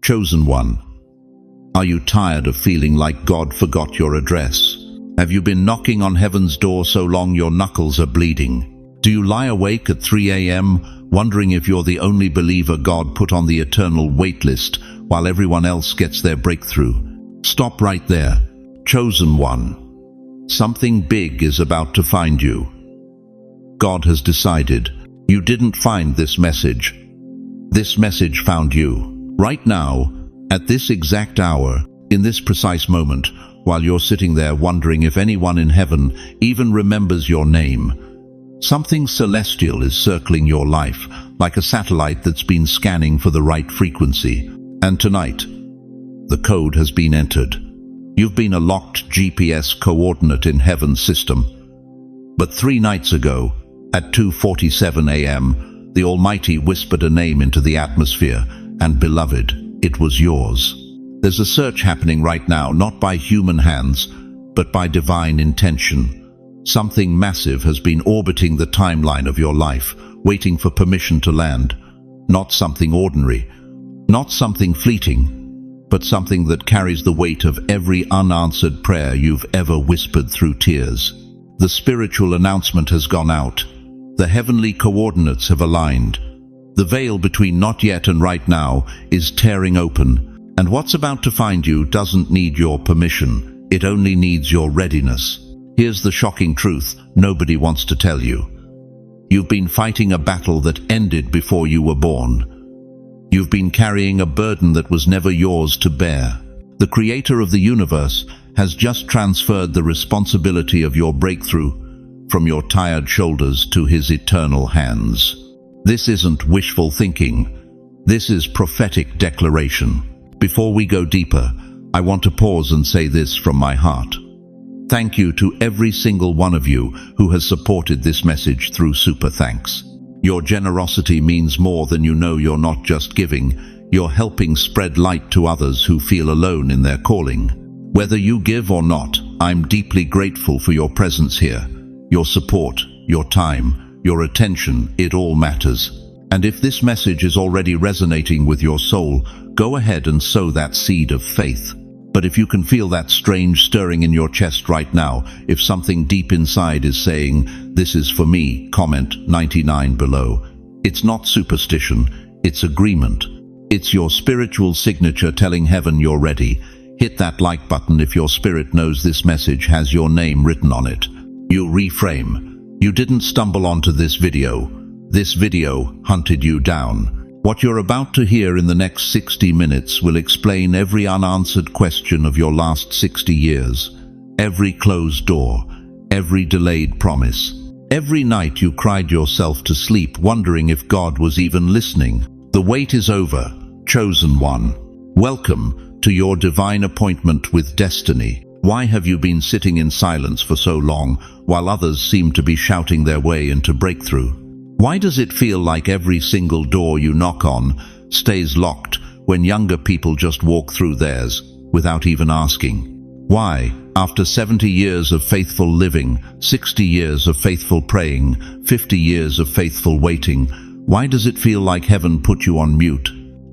Chosen one, are you tired of feeling like God forgot your address? Have you been knocking on heaven's door so long your knuckles are bleeding? Do you lie awake at 3 a.m. wondering if you're the only believer God put on the eternal wait list while everyone else gets their breakthrough? Stop right there. Chosen one, something big is about to find you. God has decided. You didn't find this message. This message found you. Right now, at this exact hour, in this precise moment, while you're sitting there wondering if anyone in heaven even remembers your name, something celestial is circling your life, like a satellite that's been scanning for the right frequency. And tonight, the code has been entered. You've been a locked GPS coordinate in heaven's system. But 3 nights ago, at 2:47 a.m., the Almighty whispered a name into the atmosphere, and beloved, it was yours. There's a search happening right now, not by human hands, but by divine intention. Something massive has been orbiting the timeline of your life, waiting for permission to land. Not something ordinary, not something fleeting, but something that carries the weight of every unanswered prayer you've ever whispered through tears. The spiritual announcement has gone out. The heavenly coordinates have aligned. The veil between not yet and right now is tearing open, and what's about to find you doesn't need your permission. It only needs your readiness. Here's the shocking truth nobody wants to tell you. You've been fighting a battle that ended before you were born. You've been carrying a burden that was never yours to bear. The Creator of the universe has just transferred the responsibility of your breakthrough from your tired shoulders to His eternal hands. This isn't wishful thinking. This is prophetic declaration. Before we go deeper, I want to pause and say this from my heart. Thank you to every single one of you who has supported this message through Super Thanks. Your generosity means more than you know. You're not just giving, you're helping spread light to others who feel alone in their calling. Whether you give or not, I'm deeply grateful for your presence here. Your support, your time, your attention, it all matters. And if this message is already resonating with your soul, go ahead and sow that seed of faith. But if you can feel that strange stirring in your chest right now, if something deep inside is saying, "This is for me," comment 99 below. It's not superstition, it's agreement. It's your spiritual signature telling heaven you're ready. Hit that like button if your spirit knows this message has your name written on it. You reframe. You didn't stumble onto this video. This video hunted you down. What you're about to hear in the next 60 minutes will explain every unanswered question of your last 60 years. Every closed door, every delayed promise. Every night you cried yourself to sleep wondering if God was even listening. The wait is over, chosen one. Welcome to your divine appointment with destiny. Why have you been sitting in silence for so long while others seem to be shouting their way into breakthrough? Why does it feel like every single door you knock on stays locked when younger people just walk through theirs without even asking? Why, after 70 years of faithful living, 60 years of faithful praying, 50 years of faithful waiting, why does it feel like heaven put you on mute?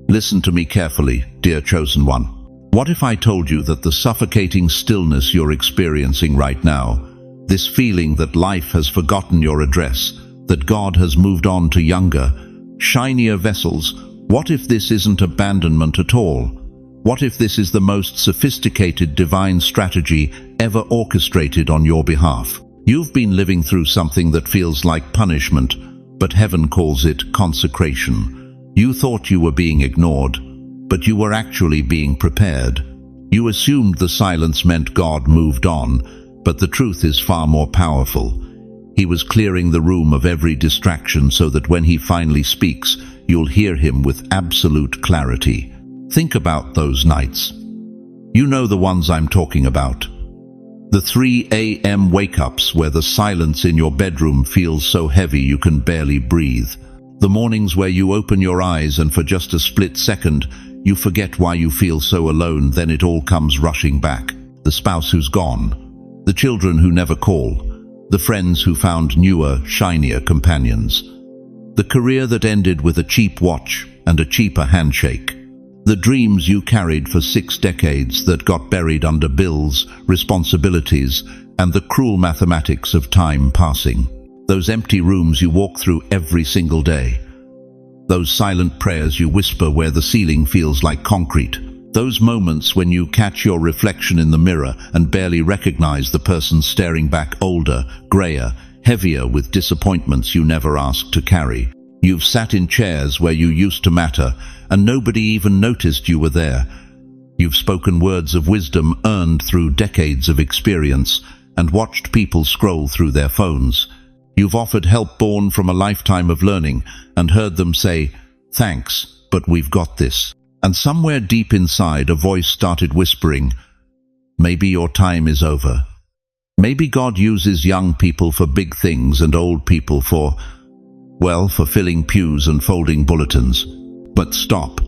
Listen to me carefully, dear chosen one. What if I told you that the suffocating stillness you're experiencing right now, this feeling that life has forgotten your address, that God has moved on to younger, shinier vessels, what if this isn't abandonment at all? What if this is the most sophisticated divine strategy ever orchestrated on your behalf? You've been living through something that feels like punishment, but heaven calls it consecration. You thought you were being ignored, but you were actually being prepared. You assumed the silence meant God moved on, but the truth is far more powerful. He was clearing the room of every distraction so that when He finally speaks, you'll hear Him with absolute clarity. Think about those nights. You know the ones I'm talking about. The 3 a.m. wake-ups where the silence in your bedroom feels so heavy you can barely breathe. The mornings where you open your eyes and for just a split second, you forget why you feel so alone, then it all comes rushing back. The spouse who's gone, the children who never call, the friends who found newer, shinier companions, the career that ended with a cheap watch and a cheaper handshake. The dreams you carried for 6 decades that got buried under bills, responsibilities, and the cruel mathematics of time passing. Those empty rooms you walk through every single day. Those silent prayers you whisper where the ceiling feels like concrete. Those moments when you catch your reflection in the mirror and barely recognize the person staring back, older, grayer, heavier with disappointments you never asked to carry. You've sat in chairs where you used to matter, and nobody even noticed you were there. You've spoken words of wisdom earned through decades of experience, and watched people scroll through their phones. You've offered help born from a lifetime of learning, and heard them say, "Thanks, but we've got this." And somewhere deep inside, a voice started whispering, "Maybe your time is over." Maybe God uses young people for big things and old people for filling pews and folding bulletins. But stop.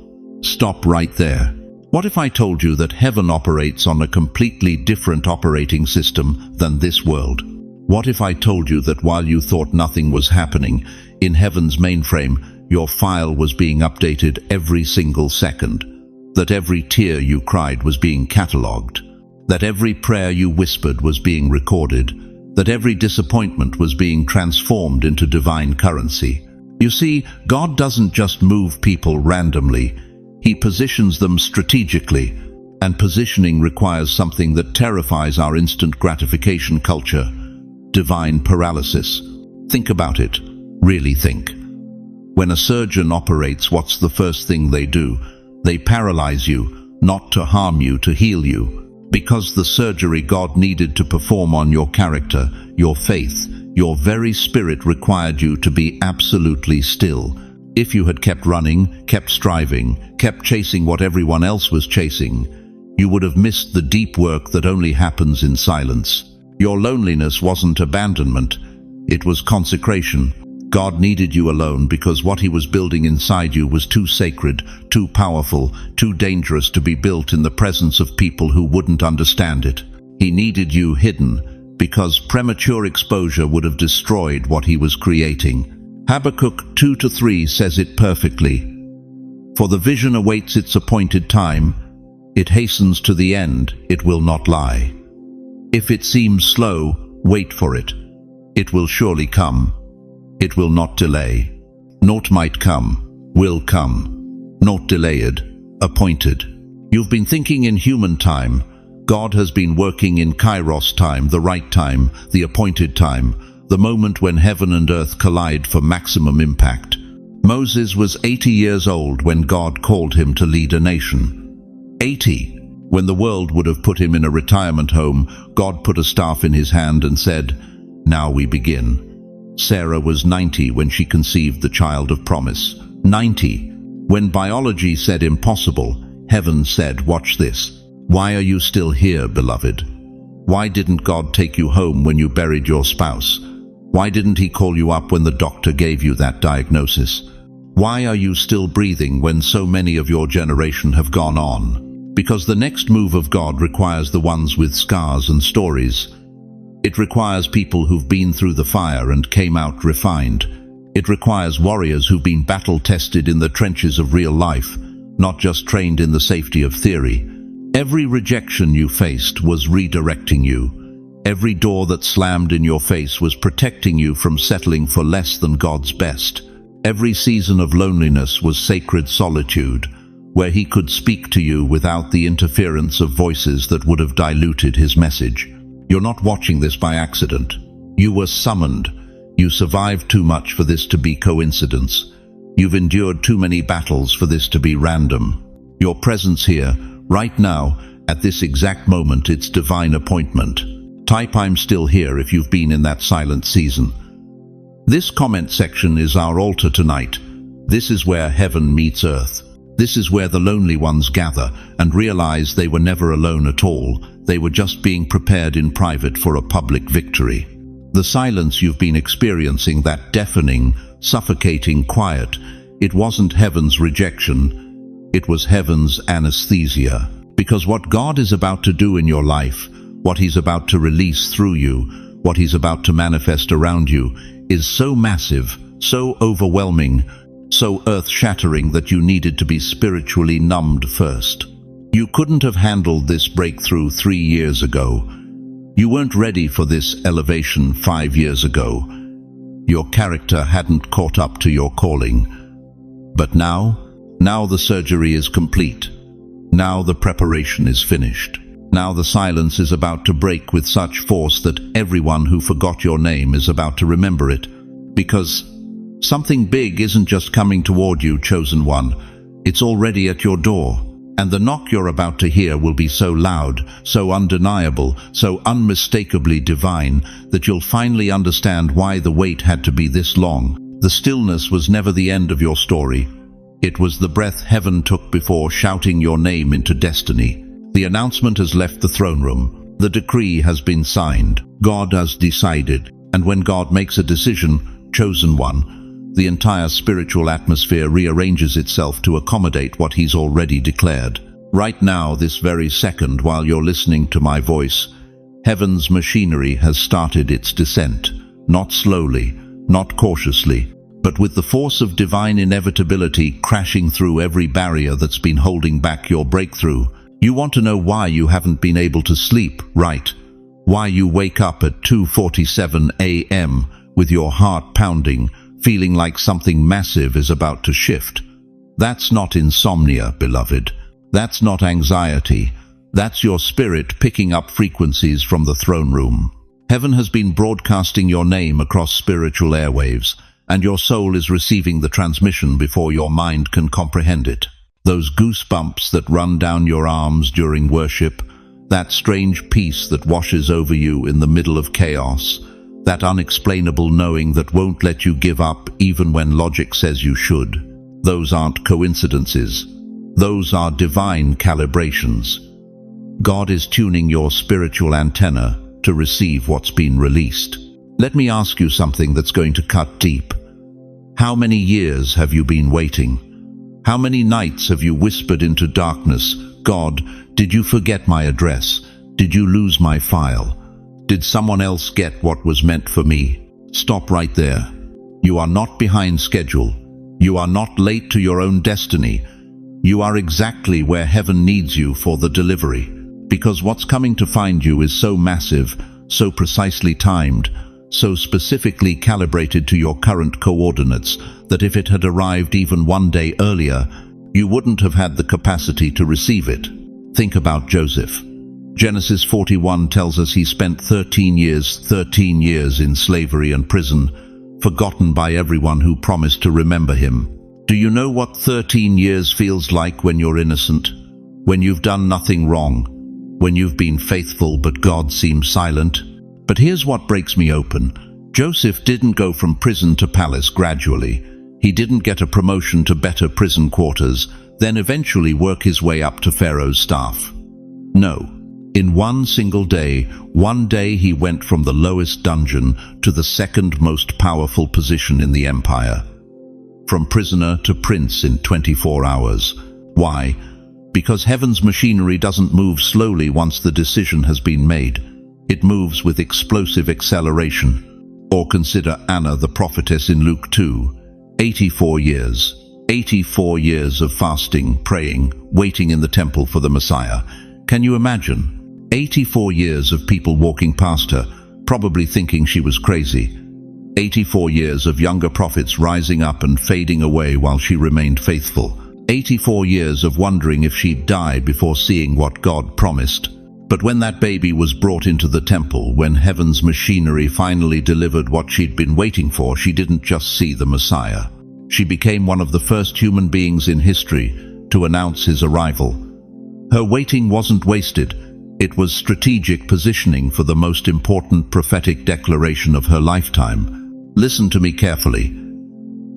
Stop right there. What if I told you that heaven operates on a completely different operating system than this world? What if I told you that while you thought nothing was happening, in heaven's mainframe, your file was being updated every single second? That every tear you cried was being catalogued? That every prayer you whispered was being recorded? That every disappointment was being transformed into divine currency? You see, God doesn't just move people randomly. He positions them strategically, and positioning requires something that terrifies our instant gratification culture: divine paralysis. Think about it. Really think. When a surgeon operates, what's the first thing they do? They paralyze you, not to harm you, to heal you. Because the surgery God needed to perform on your character, your faith, your very spirit required you to be absolutely still. If you had kept running, kept striving, kept chasing what everyone else was chasing, you would have missed the deep work that only happens in silence. Your loneliness wasn't abandonment, it was consecration. God needed you alone because what he was building inside you was too sacred, too powerful, too dangerous to be built in the presence of people who wouldn't understand it. He needed you hidden because premature exposure would have destroyed what he was creating. Habakkuk 2-3 says it perfectly. For the vision awaits its appointed time, it hastens to the end, it will not lie. If it seems slow, wait for it. It will surely come. It will not delay. Naught might come, will come. Naught delayed, appointed. You've been thinking in human time. God has been working in Kairos time, the right time, the appointed time, the moment when heaven and earth collide for maximum impact. Moses was 80 years old when God called him to lead a nation. 80. When the world would have put him in a retirement home, God put a staff in his hand and said, "Now we begin." Sarah was 90 when she conceived the child of promise. 90. When biology said impossible, heaven said, "Watch this." Why are you still here, beloved? Why didn't God take you home when you buried your spouse? Why didn't he call you up when the doctor gave you that diagnosis? Why are you still breathing when so many of your generation have gone on? Because the next move of God requires the ones with scars and stories. It requires people who've been through the fire and came out refined. It requires warriors who've been battle-tested in the trenches of real life, not just trained in the safety of theory. Every rejection you faced was redirecting you. Every door that slammed in your face was protecting you from settling for less than God's best. Every season of loneliness was sacred solitude, where he could speak to you without the interference of voices that would have diluted his message. You're not watching this by accident. You were summoned. You survived too much for this to be coincidence. You've endured too many battles for this to be random. Your presence here, right now, at this exact moment, it's divine appointment. Type "I'm still here" if you've been in that silent season. This comment section is our altar tonight. This is where heaven meets earth. This is where the lonely ones gather and realize they were never alone at all. They were just being prepared in private for a public victory. The silence you've been experiencing, that deafening, suffocating quiet, it wasn't heaven's rejection. It was heaven's anesthesia. Because what God is about to do in your life, what he's about to release through you, what he's about to manifest around you, is so massive, so overwhelming, so earth-shattering that you needed to be spiritually numbed first. You couldn't have handled this breakthrough 3 years ago. You weren't ready for this elevation 5 years ago. Your character hadn't caught up to your calling. But now the surgery is complete. Now the preparation is finished. Now the silence is about to break with such force that everyone who forgot your name is about to remember it. Because something big isn't just coming toward you, chosen one. It's already at your door. And the knock you're about to hear will be so loud, so undeniable, so unmistakably divine, that you'll finally understand why the wait had to be this long. The stillness was never the end of your story. It was the breath heaven took before shouting your name into destiny. The announcement has left the throne room. The decree has been signed. God has decided. And when God makes a decision, chosen one, the entire spiritual atmosphere rearranges itself to accommodate what he's already declared. Right now, this very second, while you're listening to my voice, heaven's machinery has started its descent. Not slowly, not cautiously, but with the force of divine inevitability crashing through every barrier that's been holding back your breakthrough. You want to know why you haven't been able to sleep, right? Why you wake up at 2:47 a.m. with your heart pounding, feeling like something massive is about to shift. That's not insomnia, beloved. That's not anxiety. That's your spirit picking up frequencies from the throne room. Heaven has been broadcasting your name across spiritual airwaves, and your soul is receiving the transmission before your mind can comprehend it. Those goosebumps that run down your arms during worship, that strange peace that washes over you in the middle of chaos, that unexplainable knowing that won't let you give up even when logic says you should. Those aren't coincidences. Those are divine calibrations. God is tuning your spiritual antenna to receive what's been released. Let me ask you something that's going to cut deep. How many years have you been waiting? How many nights have you whispered into darkness, God, did you forget my address? Did you lose my file? Did someone else get what was meant for me? Stop right there. You are not behind schedule. You are not late to your own destiny. You are exactly where heaven needs you for the delivery. Because what's coming to find you is so massive, so precisely timed, so specifically calibrated to your current coordinates, that if it had arrived even 1 day earlier, you wouldn't have had the capacity to receive it. Think about Joseph. Genesis 41 tells us he spent 13 years in slavery and prison, forgotten by everyone who promised to remember him. Do you know what 13 years feels like when you're innocent? When you've done nothing wrong? When you've been faithful but God seems silent? But here's what breaks me open. Joseph didn't go from prison to palace gradually. He didn't get a promotion to better prison quarters, then eventually work his way up to Pharaoh's staff. No. In one single day, one day he went from the lowest dungeon to the second most powerful position in the empire. From prisoner to prince in 24 hours. Why? Because heaven's machinery doesn't move slowly once the decision has been made. It moves with explosive acceleration. Or consider Anna the prophetess in Luke 2. 84 years. 84 years of fasting, praying, waiting in the temple for the Messiah. Can you imagine? 84 years of people walking past her, probably thinking she was crazy. 84 years of younger prophets rising up and fading away while she remained faithful. 84 years of wondering if she'd die before seeing what God promised. But when that baby was brought into the temple, when heaven's machinery finally delivered what she'd been waiting for, she didn't just see the Messiah. She became one of the first human beings in history to announce his arrival. Her waiting wasn't wasted. It was strategic positioning for the most important prophetic declaration of her lifetime. Listen to me carefully.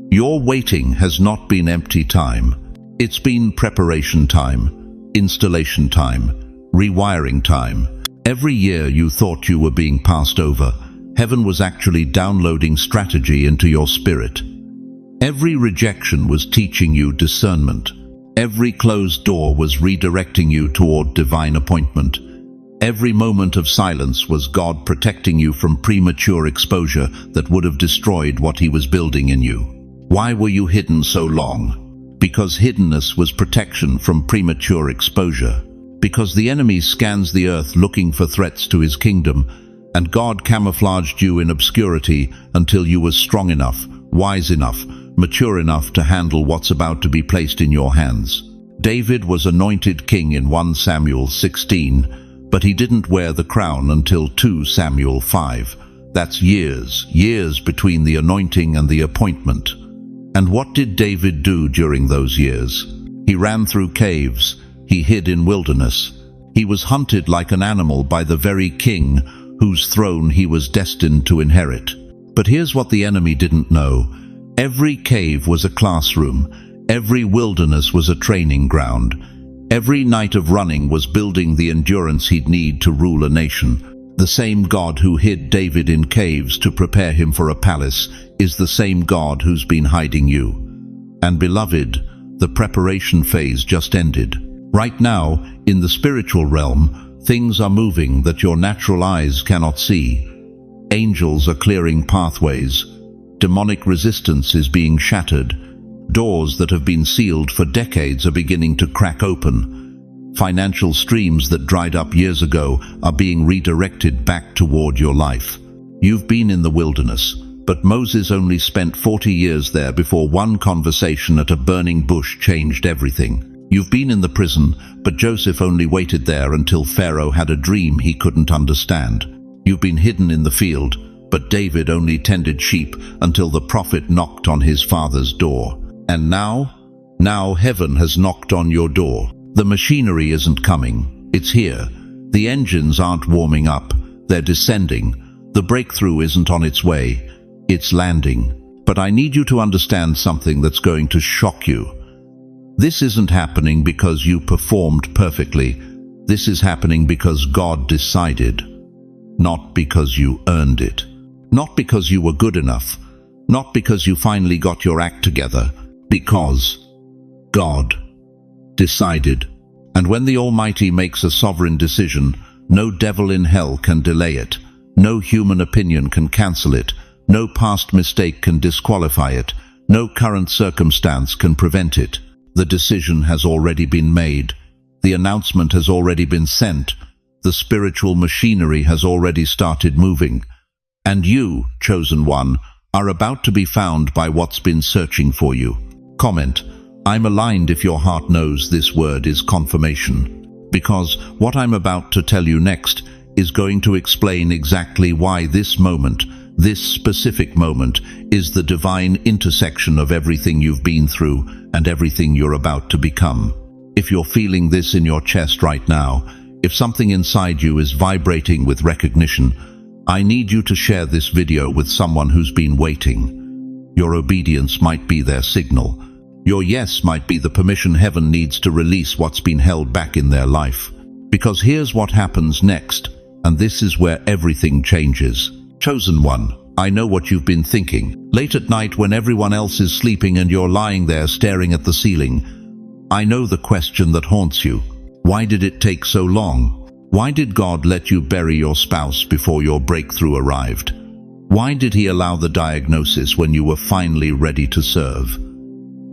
Your waiting has not been empty time. It's been preparation time, installation time, rewiring time. Every year you thought you were being passed over, heaven was actually downloading strategy into your spirit. Every rejection was teaching you discernment. Every closed door was redirecting you toward divine appointment. Every moment of silence was God protecting you from premature exposure that would have destroyed what he was building in you. Why were you hidden so long? Because hiddenness was protection from premature exposure. Because the enemy scans the earth looking for threats to his kingdom, and God camouflaged you in obscurity until you were strong enough, wise enough, mature enough to handle what's about to be placed in your hands. David was anointed king in 1 Samuel 16, but he didn't wear the crown until 2 Samuel 5. That's years between the anointing and the appointment. And what did David do during those years? He ran through caves. He hid in wilderness. He was hunted like an animal by the very king whose throne he was destined to inherit. But here's what the enemy didn't know. Every cave was a classroom. Every wilderness was a training ground. Every night of running was building the endurance he'd need to rule a nation. The same God who hid David in caves to prepare him for a palace is the same God who's been hiding you. And beloved, the preparation phase just ended. Right now, in the spiritual realm, things are moving that your natural eyes cannot see. Angels are clearing pathways. Demonic resistance is being shattered. Doors that have been sealed for decades are beginning to crack open. Financial streams that dried up years ago are being redirected back toward your life. You've been in the wilderness, but Moses only spent 40 years there before one conversation at a burning bush changed everything. You've been in the prison, but Joseph only waited there until Pharaoh had a dream he couldn't understand. You've been hidden in the field, but David only tended sheep until the prophet knocked on his father's door. And now heaven has knocked on your door. The machinery isn't coming, it's here. The engines aren't warming up, they're descending. The breakthrough isn't on its way, it's landing. But I need you to understand something that's going to shock you. This isn't happening because you performed perfectly. This is happening because God decided. Not because you earned it. Not because you were good enough. Not because you finally got your act together. Because God decided. And when the Almighty makes a sovereign decision, no devil in hell can delay it. No human opinion can cancel it. No past mistake can disqualify it. No current circumstance can prevent it. The decision has already been made. The announcement has already been sent. The spiritual machinery has already started moving. And you, chosen one, are about to be found by what's been searching for you. Comment, I'm aligned if your heart knows this word is confirmation. Because what I'm about to tell you next is going to explain exactly why this moment, this specific moment, is the divine intersection of everything you've been through and everything you're about to become. If you're feeling this in your chest right now, if something inside you is vibrating with recognition, I need you to share this video with someone who's been waiting. Your obedience might be their signal. Your yes might be the permission heaven needs to release what's been held back in their life. Because here's what happens next, and this is where everything changes. Chosen one, I know what you've been thinking. Late at night when everyone else is sleeping and you're lying there staring at the ceiling. I know the question that haunts you. Why did it take so long? Why did God let you bury your spouse before your breakthrough arrived? Why did He allow the diagnosis when you were finally ready to serve?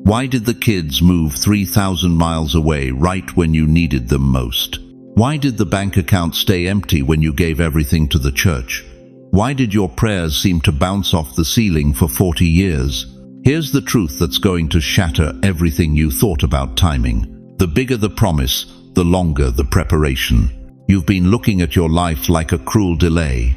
Why did the kids move 3,000 miles away right when you needed them most? Why did the bank account stay empty when you gave everything to the church? Why did your prayers seem to bounce off the ceiling for 40 years? Here's the truth that's going to shatter everything you thought about timing. The bigger the promise, the longer the preparation. You've been looking at your life like a cruel delay.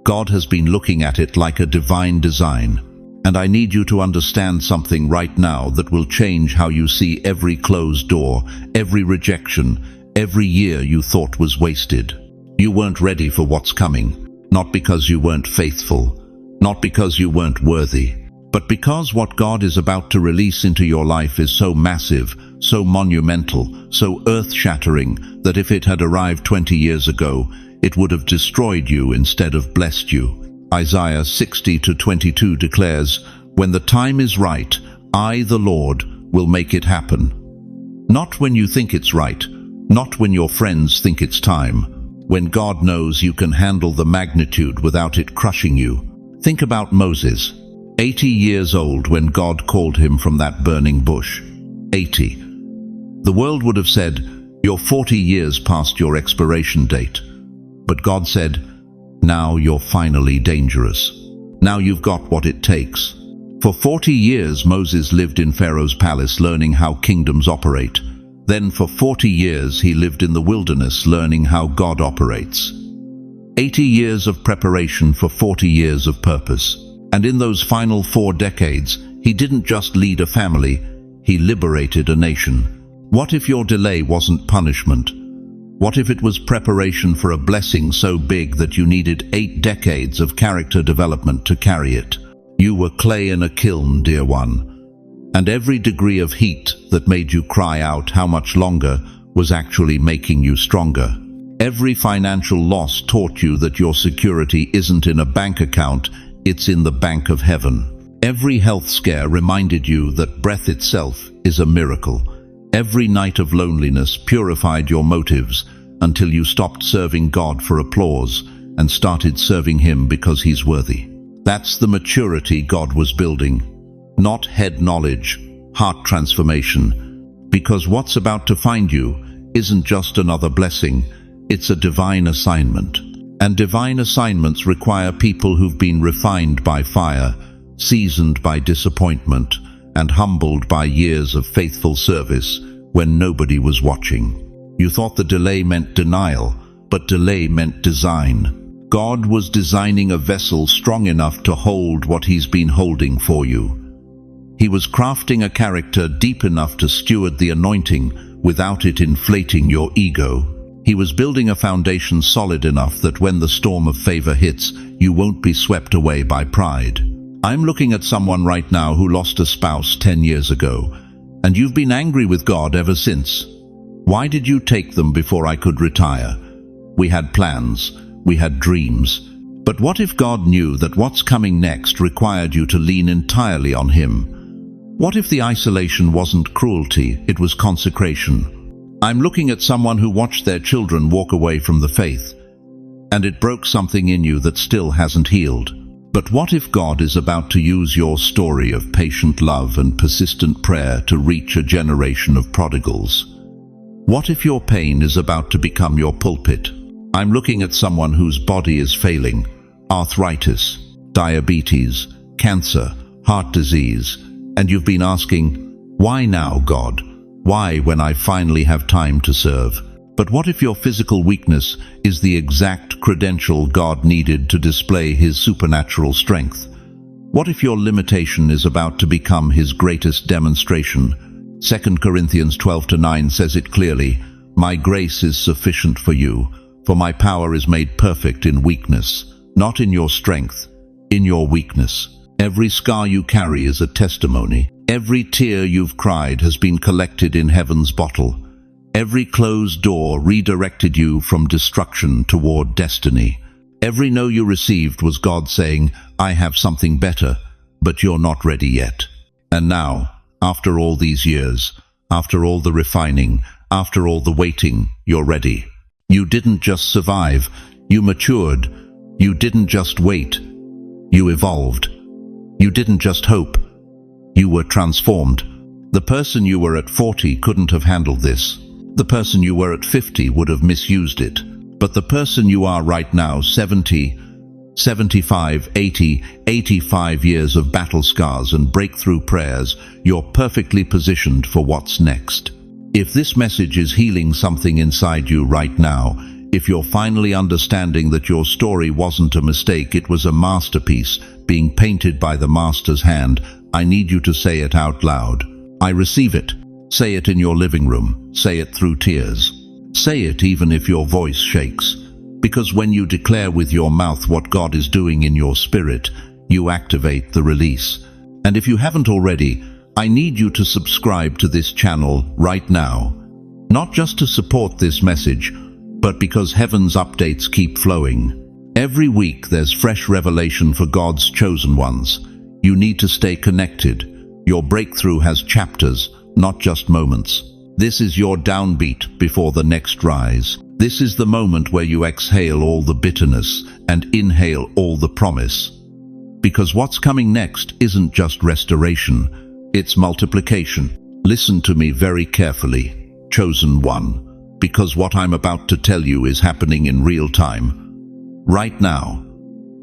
God has been looking at it like a divine design. And I need you to understand something right now that will change how you see every closed door, every rejection, every year you thought was wasted. You weren't ready for what's coming. Not because you weren't faithful, not because you weren't worthy, but because what God is about to release into your life is so massive, so monumental, so earth-shattering, that if it had arrived 20 years ago, it would have destroyed you instead of blessed you. Isaiah 60:22 declares, "When the time is right, I, the Lord, will make it happen." Not when you think it's right, not when your friends think it's time, when God knows you can handle the magnitude without it crushing you. Think about Moses. 80 years old when God called him from that burning bush. 80. The world would have said, "You're 40 years past your expiration date." But God said, "Now you're finally dangerous. Now you've got what it takes." For 40 years Moses lived in Pharaoh's palace learning how kingdoms operate. Then for 40 years he lived in the wilderness learning how God operates. 80 years of preparation for 40 years of purpose. And in those final 4 decades, he didn't just lead a family, he liberated a nation. What if your delay wasn't punishment? What if it was preparation for a blessing so big that you needed 8 decades of character development to carry it? You were clay in a kiln, dear one. And every degree of heat that made you cry out how much longer was actually making you stronger. Every financial loss taught you that your security isn't in a bank account, it's in the bank of heaven. Every health scare reminded you that breath itself is a miracle. Every night of loneliness purified your motives until you stopped serving God for applause and started serving Him because He's worthy. That's the maturity God was building. Not head knowledge, heart transformation. Because what's about to find you isn't just another blessing, it's a divine assignment. And divine assignments require people who've been refined by fire, seasoned by disappointment, and humbled by years of faithful service when nobody was watching. You thought the delay meant denial, but delay meant design. God was designing a vessel strong enough to hold what He's been holding for you. He was crafting a character deep enough to steward the anointing without it inflating your ego. He was building a foundation solid enough that when the storm of favor hits, you won't be swept away by pride. I'm looking at someone right now who lost a spouse 10 years ago, and you've been angry with God ever since. Why did you take them before I could retire? We had plans, we had dreams. But what if God knew that what's coming next required you to lean entirely on Him? What if the isolation wasn't cruelty, it was consecration? I'm looking at someone who watched their children walk away from the faith, and it broke something in you that still hasn't healed. But what if God is about to use your story of patient love and persistent prayer to reach a generation of prodigals? What if your pain is about to become your pulpit? I'm looking at someone whose body is failing. Arthritis, diabetes, cancer, heart disease. And you've been asking, why now, God? Why when I finally have time to serve? But what if your physical weakness is the exact credential God needed to display His supernatural strength? What if your limitation is about to become His greatest demonstration? 2 Corinthians 12:9 says it clearly, "My grace is sufficient for you, for my power is made perfect in weakness." Not in your strength, in your weakness. Every scar you carry is a testimony. Every tear you've cried has been collected in heaven's bottle. Every closed door redirected you from destruction toward destiny. Every no you received was God saying, "I have something better, but you're not ready yet." And now, after all these years, after all the refining, after all the waiting, you're ready. You didn't just survive, you matured. You didn't just wait, you evolved. You didn't just hope, you were transformed. The person you were at 40 couldn't have handled this. The person you were at 50 would have misused it. But the person you are right now, 70, 75, 80, 85 years of battle scars and breakthrough prayers, you're perfectly positioned for what's next. If this message is healing something inside you right now, if you're finally understanding that your story wasn't a mistake, it was a masterpiece being painted by the Master's hand, I need you to say it out loud. I receive it. Say it in your living room. Say it through tears. Say it even if your voice shakes. Because when you declare with your mouth what God is doing in your spirit, you activate the release. And if you haven't already, I need you to subscribe to this channel right now. Not just to support this message, but because heaven's updates keep flowing. Every week there's fresh revelation for God's chosen ones. You need to stay connected. Your breakthrough has chapters, not just moments. This is your downbeat before the next rise. This is the moment where you exhale all the bitterness and inhale all the promise. Because what's coming next isn't just restoration, it's multiplication. Listen to me very carefully, chosen one, because what I'm about to tell you is happening in real time. Right now,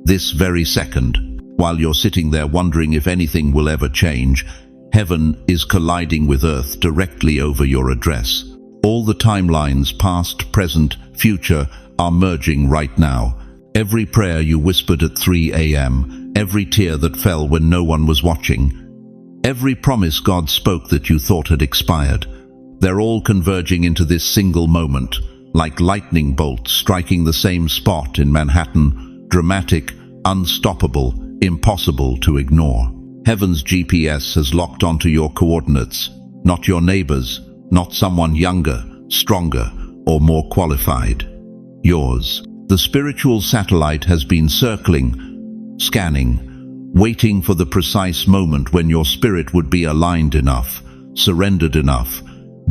this very second, while you're sitting there wondering if anything will ever change, heaven is colliding with earth directly over your address. All the timelines, past, present, future, are merging right now. Every prayer you whispered at 3 a.m., every tear that fell when no one was watching, every promise God spoke that you thought had expired, they're all converging into this single moment, like lightning bolts striking the same spot in Manhattan, dramatic, unstoppable, impossible to ignore. Heaven's GPS has locked onto your coordinates, not your neighbors, not someone younger, stronger, or more qualified. Yours. The spiritual satellite has been circling, scanning, waiting for the precise moment when your spirit would be aligned enough, surrendered enough,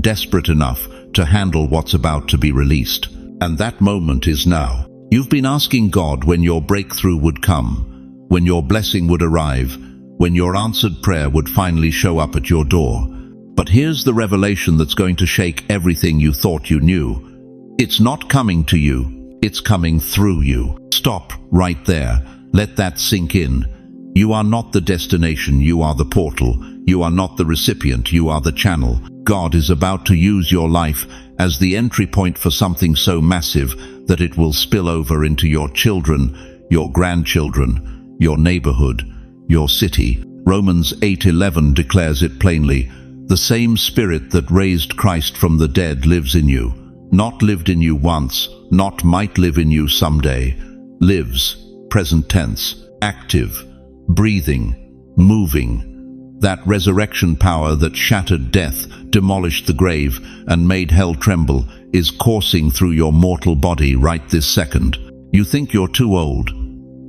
desperate enough to handle what's about to be released. And that moment is now. You've been asking God when your breakthrough would come, when your blessing would arrive, when your answered prayer would finally show up at your door. But here's the revelation that's going to shake everything you thought you knew. It's not coming to you. It's coming through you. Stop right there. Let that sink in. You are not the destination, you are the portal. You are not the recipient, you are the channel. God is about to use your life as the entry point for something so massive that it will spill over into your children, your grandchildren, your neighborhood, your city. Romans 8:11 declares it plainly. The same Spirit that raised Christ from the dead lives in you. Not lived in you once, not might live in you someday. Lives, present tense, active, breathing, moving. That resurrection power that shattered death, demolished the grave, and made hell tremble is coursing through your mortal body right this second. You think you're too old.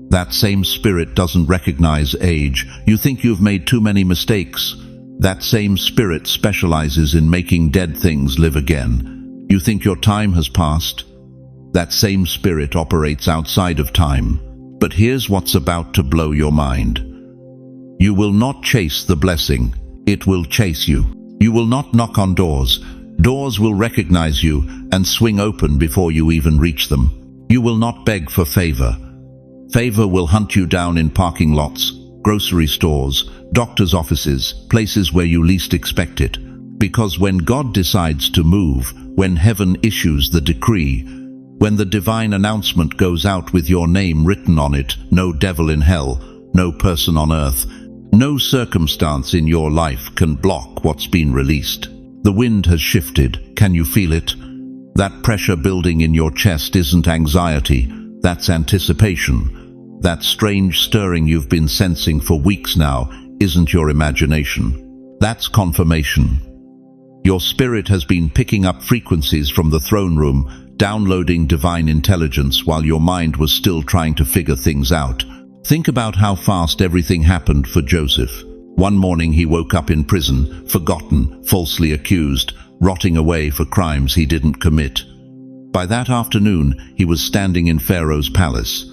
That same Spirit doesn't recognize age. You think you've made too many mistakes. That same Spirit specializes in making dead things live again. You think your time has passed. That same Spirit operates outside of time. But here's what's about to blow your mind. You will not chase the blessing. It will chase you. You will not knock on doors. Doors will recognize you and swing open before you even reach them. You will not beg for favor. Favor will hunt you down in parking lots, grocery stores, doctor's offices, places where you least expect it. Because when God decides to move, when heaven issues the decree, when the divine announcement goes out with your name written on it, no devil in hell, no person on earth, no circumstance in your life can block what's been released. The wind has shifted. Can you feel it? That pressure building in your chest isn't anxiety, that's anticipation. That strange stirring you've been sensing for weeks now isn't your imagination. That's confirmation. Your spirit has been picking up frequencies from the throne room, downloading divine intelligence while your mind was still trying to figure things out. Think about how fast everything happened for Joseph. One morning he woke up in prison, forgotten, falsely accused, rotting away for crimes he didn't commit. By that afternoon, he was standing in Pharaoh's palace.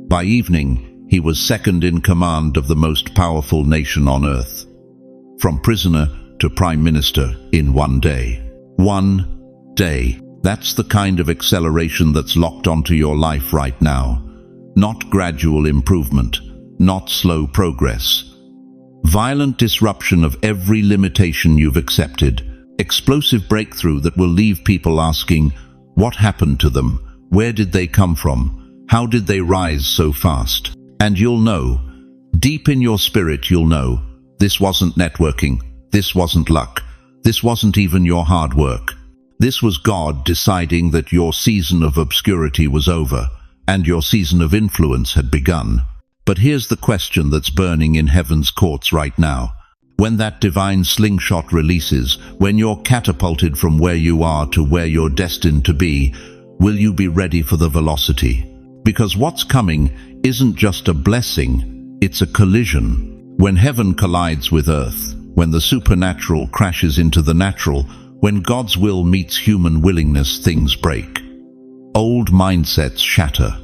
By evening, he was second in command of the most powerful nation on earth. From prisoner to prime minister in one day. One day. That's the kind of acceleration that's locked onto your life right now. Not gradual improvement, not slow progress. Violent disruption of every limitation you've accepted. Explosive breakthrough that will leave people asking, what happened to them? Where did they come from? How did they rise so fast? And you'll know, deep in your spirit you'll know, this wasn't networking, this wasn't luck, this wasn't even your hard work. This was God deciding that your season of obscurity was over, and your season of influence had begun. But here's the question that's burning in heaven's courts right now. When that divine slingshot releases, when you're catapulted from where you are to where you're destined to be, will you be ready for the velocity? Because what's coming isn't just a blessing, it's a collision. When heaven collides with earth, when the supernatural crashes into the natural, when God's will meets human willingness, things break. Old mindsets shatter.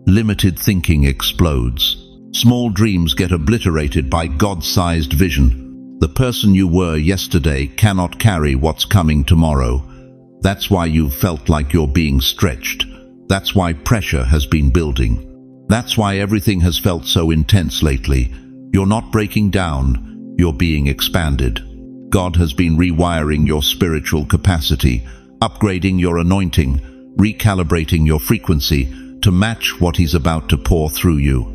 Limited thinking explodes. Small dreams get obliterated by God-sized vision. The person you were yesterday cannot carry what's coming tomorrow. That's why you've felt like you're being stretched. That's why pressure has been building. That's why everything has felt so intense lately. You're not breaking down, you're being expanded. God has been rewiring your spiritual capacity, upgrading your anointing, recalibrating your frequency to match what He's about to pour through you.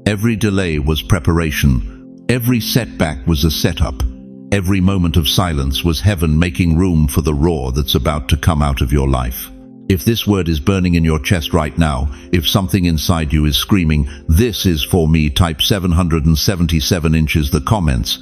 Every delay was preparation. Every setback was a setup. Every moment of silence was heaven making room for the roar that's about to come out of your life. If this word is burning in your chest right now, if something inside you is screaming, "This is for me," type 777 inches the comments.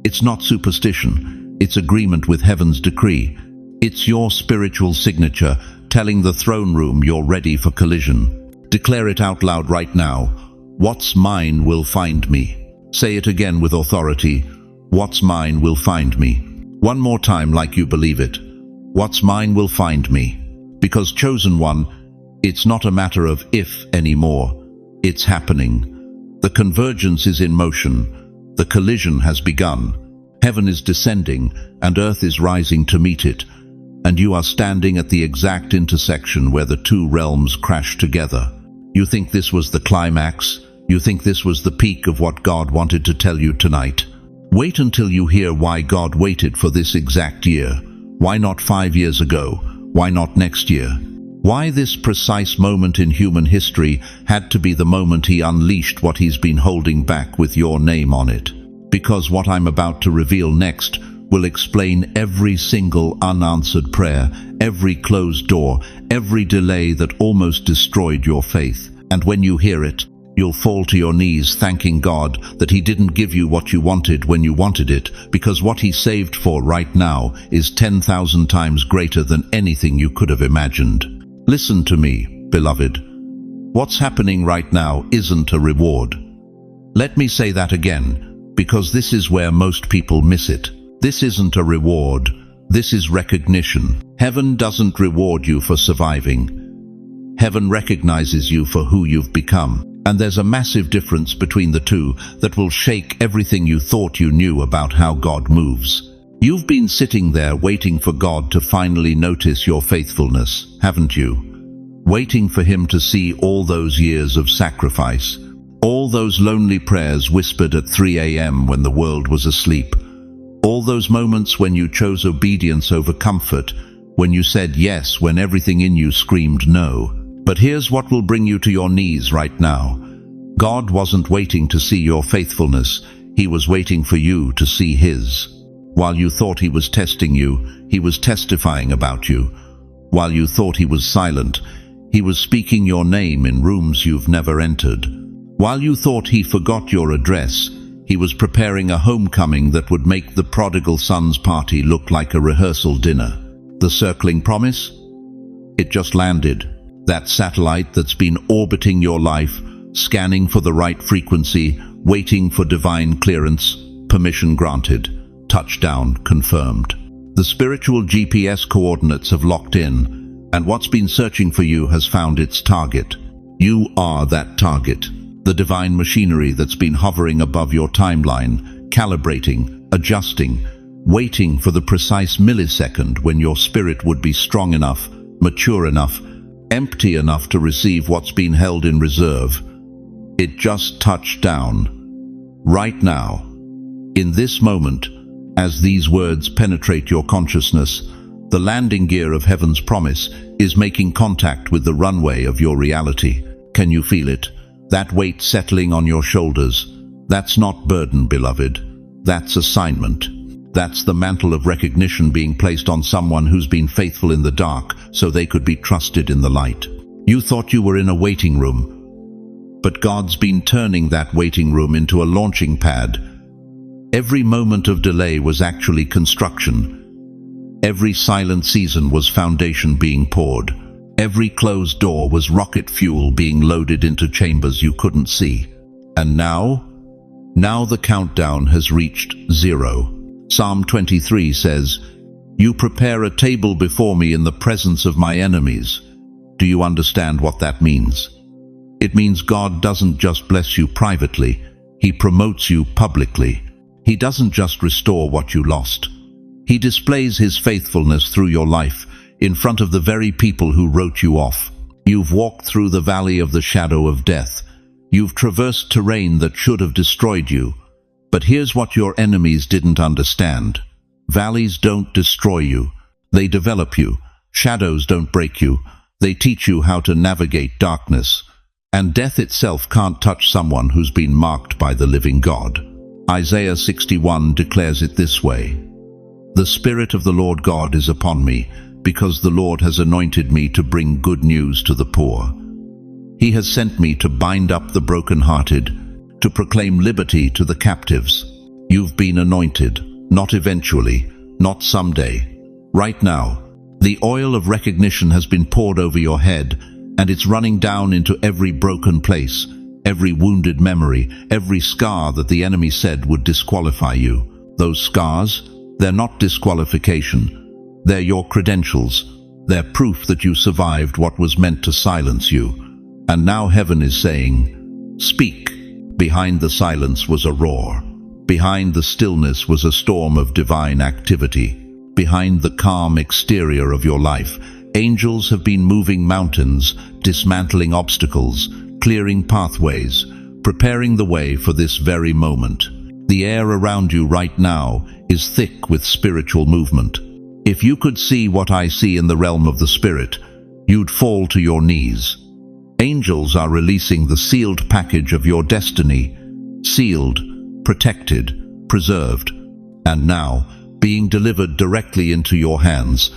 It's not superstition. It's agreement with heaven's decree. It's your spiritual signature telling the throne room you're ready for collision. Declare it out loud right now. What's mine will find me. Say it again with authority. What's mine will find me. One more time like you believe it. What's mine will find me. Because chosen one, it's not a matter of if anymore. It's happening. The convergence is in motion. The collision has begun. Heaven is descending and earth is rising to meet it. And you are standing at the exact intersection where the two realms crash together. You think this was the climax? You think this was the peak of what God wanted to tell you tonight? Wait until you hear why God waited for this exact year. Why not 5 years ago? Why not next year? Why this precise moment in human history had to be the moment He unleashed what He's been holding back with your name on it. Because what I'm about to reveal next will explain every single unanswered prayer, every closed door, every delay that almost destroyed your faith. And when you hear it, you'll fall to your knees thanking God that He didn't give you what you wanted when you wanted it, because what He saved for right now is 10,000 times greater than anything you could have imagined. Listen to me, beloved. What's happening right now isn't a reward. Let me say that again, because this is where most people miss it. This isn't a reward. This is recognition. Heaven doesn't reward you for surviving. Heaven recognizes you for who you've become. And there's a massive difference between the two that will shake everything you thought you knew about how God moves. You've been sitting there waiting for God to finally notice your faithfulness, haven't you? Waiting for Him to see all those years of sacrifice, all those lonely prayers whispered at 3 a.m. when the world was asleep, all those moments when you chose obedience over comfort, when you said yes when everything in you screamed no. But here's what will bring you to your knees right now. God wasn't waiting to see your faithfulness. He was waiting for you to see His. While you thought He was testing you, He was testifying about you. While you thought He was silent, He was speaking your name in rooms you've never entered. While you thought He forgot your address, He was preparing a homecoming that would make the prodigal son's party look like a rehearsal dinner. The circling promise? It just landed. That satellite that's been orbiting your life, scanning for the right frequency, waiting for divine clearance, permission granted, touchdown confirmed. The spiritual GPS coordinates have locked in, and what's been searching for you has found its target. You are that target, the divine machinery that's been hovering above your timeline, calibrating, adjusting, waiting for the precise millisecond when your spirit would be strong enough, mature enough, empty enough to receive what's been held in reserve. It just touched down. Right now, in this moment, as these words penetrate your consciousness, the landing gear of heaven's promise is making contact with the runway of your reality. Can you feel it? That weight settling on your shoulders. That's not burden, beloved. That's assignment. That's the mantle of recognition being placed on someone who's been faithful in the dark so they could be trusted in the light. You thought you were in a waiting room, but God's been turning that waiting room into a launching pad. Every moment of delay was actually construction. Every silent season was foundation being poured. Every closed door was rocket fuel being loaded into chambers you couldn't see. And now the countdown has reached 0. Psalm 23 says, "You prepare a table before me in the presence of my enemies." Do you understand what that means? It means God doesn't just bless you privately, He promotes you publicly. He doesn't just restore what you lost. He displays His faithfulness through your life, in front of the very people who wrote you off. You've walked through the valley of the shadow of death. You've traversed terrain that should have destroyed you. But here's what your enemies didn't understand. Valleys don't destroy you. They develop you. Shadows don't break you. They teach you how to navigate darkness. And death itself can't touch someone who's been marked by the living God. Isaiah 61 declares it this way: "The Spirit of the Lord God is upon me, because the Lord has anointed me to bring good news to the poor. He has sent me to bind up the brokenhearted, to proclaim liberty to the captives." You've been anointed, not eventually, not someday. Right now, the oil of recognition has been poured over your head, and it's running down into every broken place, every wounded memory, every scar that the enemy said would disqualify you. Those scars, they're not disqualification. They're your credentials. They're proof that you survived what was meant to silence you. And now heaven is saying, "Speak." Behind the silence was a roar. Behind the stillness was a storm of divine activity. Behind the calm exterior of your life, angels have been moving mountains, dismantling obstacles, clearing pathways, preparing the way for this very moment. The air around you right now is thick with spiritual movement. If you could see what I see in the realm of the Spirit, you'd fall to your knees. Angels are releasing the sealed package of your destiny, sealed, protected, preserved, and now being delivered directly into your hands.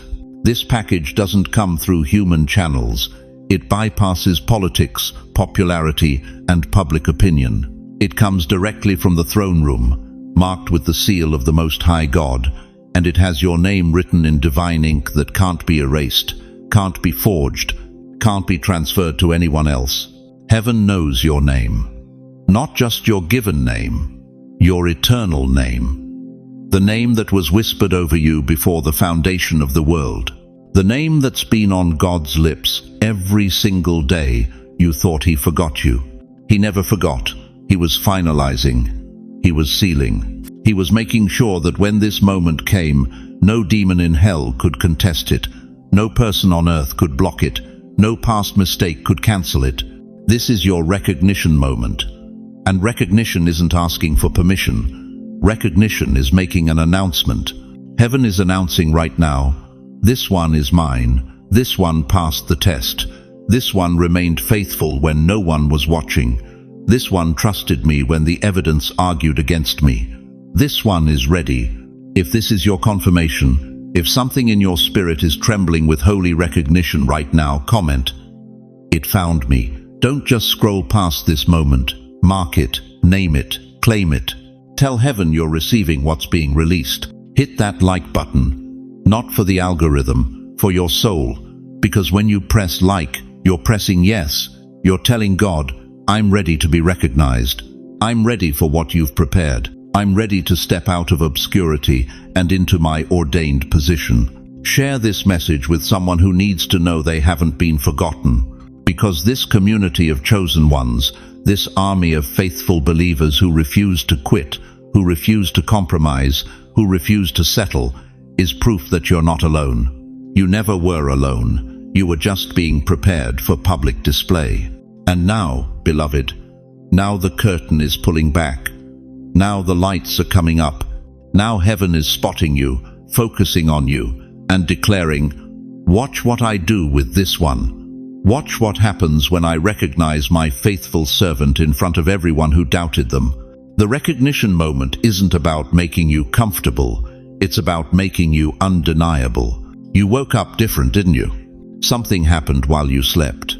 This package doesn't come through human channels. It bypasses politics, popularity, and public opinion. It comes directly from the throne room, marked with the seal of the Most High God, and it has your name written in divine ink that can't be erased, can't be forged, can't be transferred to anyone else. Heaven knows your name. Not just your given name, your eternal name. The name that was whispered over you before the foundation of the world. The name that's been on God's lips every single day you thought He forgot you. He never forgot. He was finalizing. He was sealing. He was making sure that when this moment came, no demon in hell could contest it. No person on earth could block it. No past mistake could cancel it. This is your recognition moment. And recognition isn't asking for permission. Recognition is making an announcement. Heaven is announcing right now, this one is mine. This one passed the test. This one remained faithful when no one was watching. This one trusted me when the evidence argued against me. This one is ready. If this is your confirmation, if something in your spirit is trembling with holy recognition right now, comment, "It found me." Don't just scroll past this moment. Mark it, name it, claim it. Tell heaven you're receiving what's being released. Hit that like button. Not for the algorithm, for your soul. Because when you press like, you're pressing yes. You're telling God, "I'm ready to be recognized. I'm ready for what you've prepared. I'm ready to step out of obscurity and into my ordained position." Share this message with someone who needs to know they haven't been forgotten. Because this community of chosen ones, this army of faithful believers who refuse to quit, who refuse to compromise, who refuse to settle, is proof that you're not alone. You never were alone. You were just being prepared for public display. And now, beloved, now the curtain is pulling back. Now the lights are coming up. Now heaven is spotting you, focusing on you, and declaring, "Watch what I do with this one. Watch what happens when I recognize my faithful servant in front of everyone who doubted them." The recognition moment isn't about making you comfortable. It's about making you undeniable. You woke up different, didn't you? Something happened while you slept.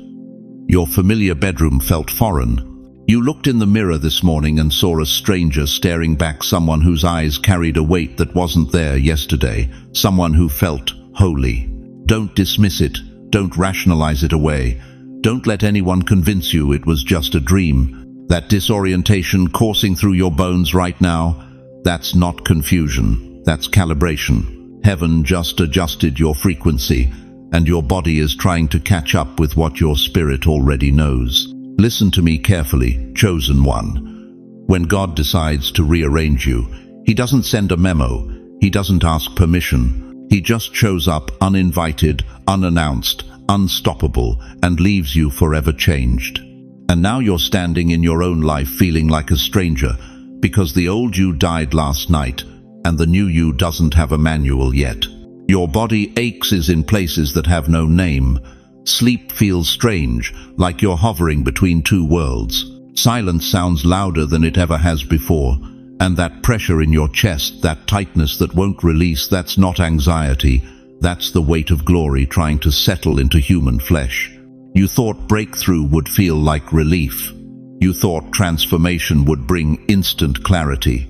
Your familiar bedroom felt foreign. You looked in the mirror this morning and saw a stranger staring back, someone whose eyes carried a weight that wasn't there yesterday, someone who felt holy. Don't dismiss it. Don't rationalize it away. Don't let anyone convince you it was just a dream. That disorientation coursing through your bones right now, that's not confusion. That's calibration. Heaven just adjusted your frequency, and your body is trying to catch up with what your spirit already knows. Listen to me carefully, chosen one. When God decides to rearrange you, He doesn't send a memo. He doesn't ask permission. He just shows up uninvited, unannounced, unstoppable, and leaves you forever changed. And now you're standing in your own life feeling like a stranger, because the old you died last night, and the new you doesn't have a manual yet. Your body aches in places that have no name. Sleep feels strange, like you're hovering between two worlds. Silence sounds louder than it ever has before, and that pressure in your chest, that tightness that won't release, that's not anxiety. That's the weight of glory trying to settle into human flesh. You thought breakthrough would feel like relief. You thought transformation would bring instant clarity.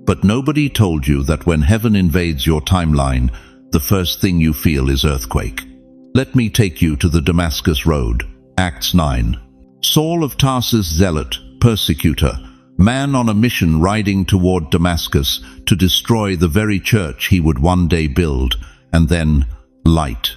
But nobody told you that when heaven invades your timeline, the first thing you feel is earthquake. Let me take you to the Damascus Road. Acts 9. Saul of Tarsus, zealot, persecutor, man on a mission riding toward Damascus to destroy the very church he would one day build, and then light.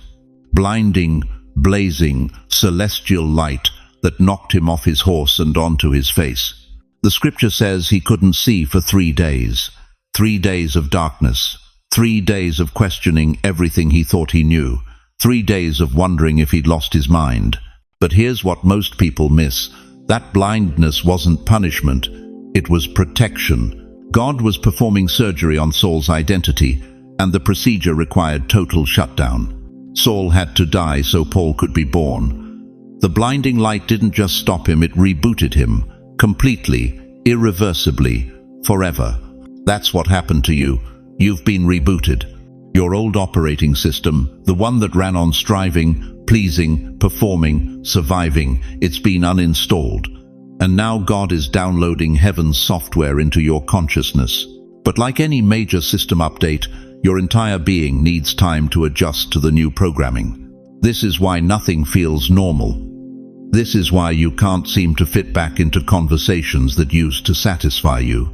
Blinding, blazing, celestial light that knocked him off his horse and onto his face. The scripture says he couldn't see for 3 days. 3 days of darkness. 3 days of questioning everything he thought he knew. 3 days of wondering if he'd lost his mind. But here's what most people miss. That blindness wasn't punishment. It was protection. God was performing surgery on Saul's identity, and the procedure required total shutdown. Saul had to die so Paul could be born. The blinding light didn't just stop him, it rebooted him. Completely, irreversibly, forever. That's what happened to you. You've been rebooted. Your old operating system, the one that ran on striving, pleasing, performing, surviving, it's been uninstalled. And now God is downloading heaven's software into your consciousness. But like any major system update, your entire being needs time to adjust to the new programming. This is why nothing feels normal. This is why you can't seem to fit back into conversations that used to satisfy you.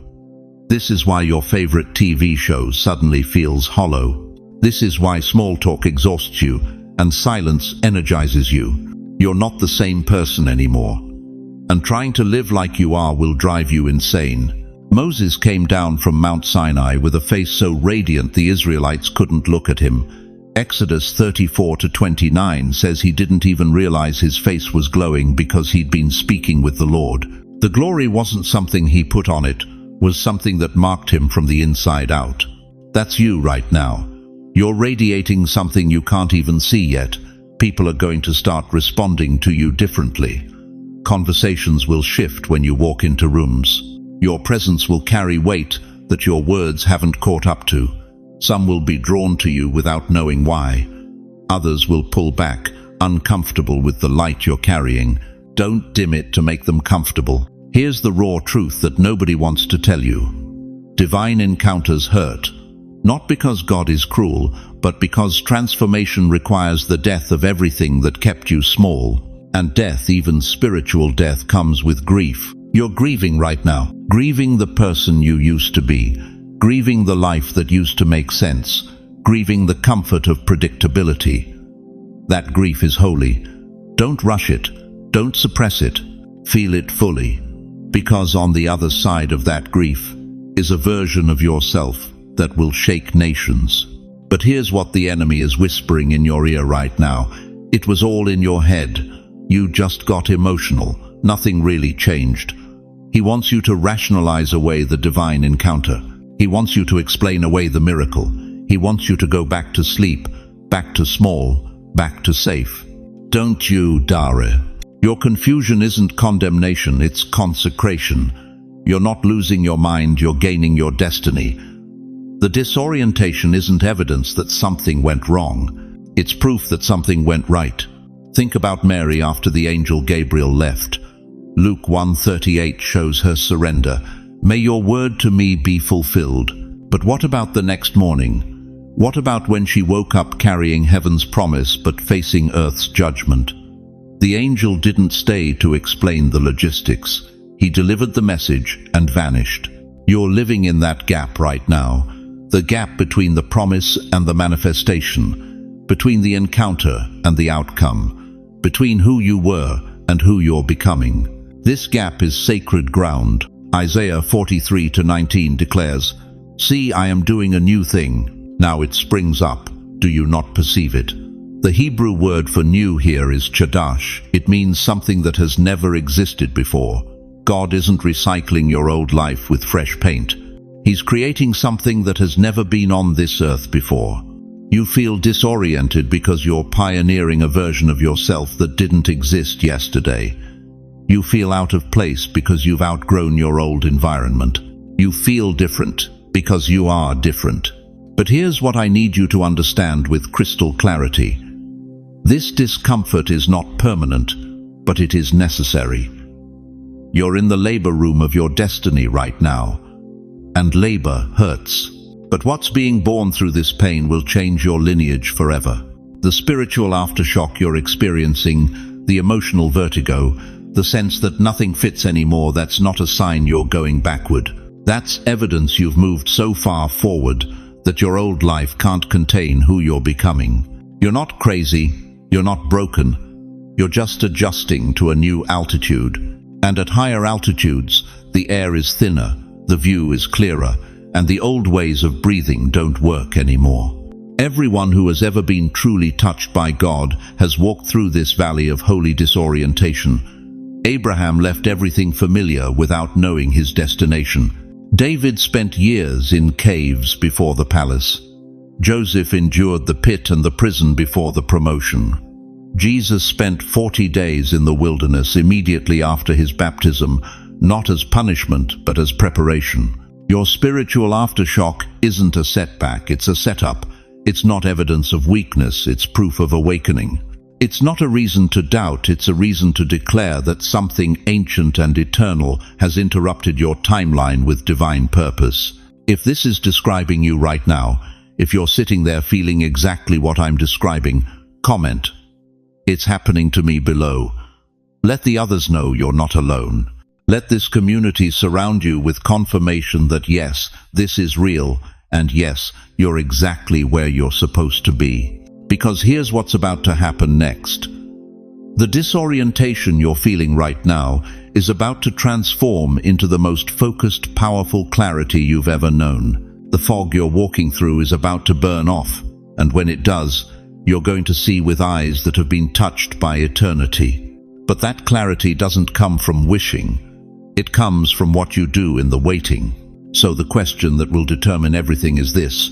This is why your favorite TV show suddenly feels hollow. This is why small talk exhausts you and silence energizes you. You're not the same person anymore. And trying to live like you are will drive you insane. Moses came down from Mount Sinai with a face so radiant the Israelites couldn't look at him. Exodus 34-29 says he didn't even realize his face was glowing because he'd been speaking with the Lord. The glory wasn't something he put on, it was something that marked him from the inside out. That's you right now. You're radiating something you can't even see yet. People are going to start responding to you differently. Conversations will shift when you walk into rooms. Your presence will carry weight that your words haven't caught up to. Some will be drawn to you without knowing why. Others will pull back, uncomfortable with the light you're carrying. Don't dim it to make them comfortable. Here's the raw truth that nobody wants to tell you. Divine encounters hurt. Not because God is cruel, but because transformation requires the death of everything that kept you small. And death, even spiritual death, comes with grief. You're grieving right now. Grieving the person you used to be. Grieving the life that used to make sense. Grieving the comfort of predictability. That grief is holy. Don't rush it. Don't suppress it. Feel it fully. Because on the other side of that grief is a version of yourself that will shake nations. But here's what the enemy is whispering in your ear right now. It was all in your head. You just got emotional. Nothing really changed. He wants you to rationalize away the divine encounter. He wants you to explain away the miracle. He wants you to go back to sleep, back to small, back to safe. Don't you, Dare? Your confusion isn't condemnation, it's consecration. You're not losing your mind, you're gaining your destiny. The disorientation isn't evidence that something went wrong. It's proof that something went right. Think about Mary after the angel Gabriel left. Luke 1:38 shows her surrender. May your word to me be fulfilled. But what about the next morning? What about when she woke up carrying heaven's promise but facing earth's judgment? The angel didn't stay to explain the logistics. He delivered the message and vanished. You're living in that gap right now. The gap between the promise and the manifestation. Between the encounter and the outcome. Between who you were and who you're becoming. This gap is sacred ground. Isaiah 43:19 declares, "See, I am doing a new thing. Now it springs up. Do you not perceive it?" The Hebrew word for new here is chadash. It means something that has never existed before. God isn't recycling your old life with fresh paint. He's creating something that has never been on this earth before. You feel disoriented because you're pioneering a version of yourself that didn't exist yesterday. You feel out of place because you've outgrown your old environment. You feel different because you are different. But here's what I need you to understand with crystal clarity. This discomfort is not permanent, but it is necessary. You're in the labor room of your destiny right now, and labor hurts. But what's being born through this pain will change your lineage forever. The spiritual aftershock you're experiencing, the emotional vertigo, the sense that nothing fits anymore, that's not a sign you're going backward. That's evidence you've moved so far forward that your old life can't contain who you're becoming. You're not crazy. You're not broken. You're just adjusting to a new altitude. And at higher altitudes, the air is thinner, the view is clearer, and the old ways of breathing don't work anymore. Everyone who has ever been truly touched by God has walked through this valley of holy disorientation. Abraham left everything familiar without knowing his destination. David spent years in caves before the palace. Joseph endured the pit and the prison before the promotion. Jesus spent 40 days in the wilderness immediately after his baptism, not as punishment, but as preparation. Your spiritual aftershock isn't a setback, it's a setup. It's not evidence of weakness, it's proof of awakening. It's not a reason to doubt, it's a reason to declare that something ancient and eternal has interrupted your timeline with divine purpose. If this is describing you right now, if you're sitting there feeling exactly what I'm describing, comment. It's happening to me below. Let the others know you're not alone. Let this community surround you with confirmation that yes, this is real, and yes, you're exactly where you're supposed to be. Because here's what's about to happen next. The disorientation you're feeling right now is about to transform into the most focused, powerful clarity you've ever known. The fog you're walking through is about to burn off, and when it does, you're going to see with eyes that have been touched by eternity. But that clarity doesn't come from wishing. It comes from what you do in the waiting. So the question that will determine everything is this.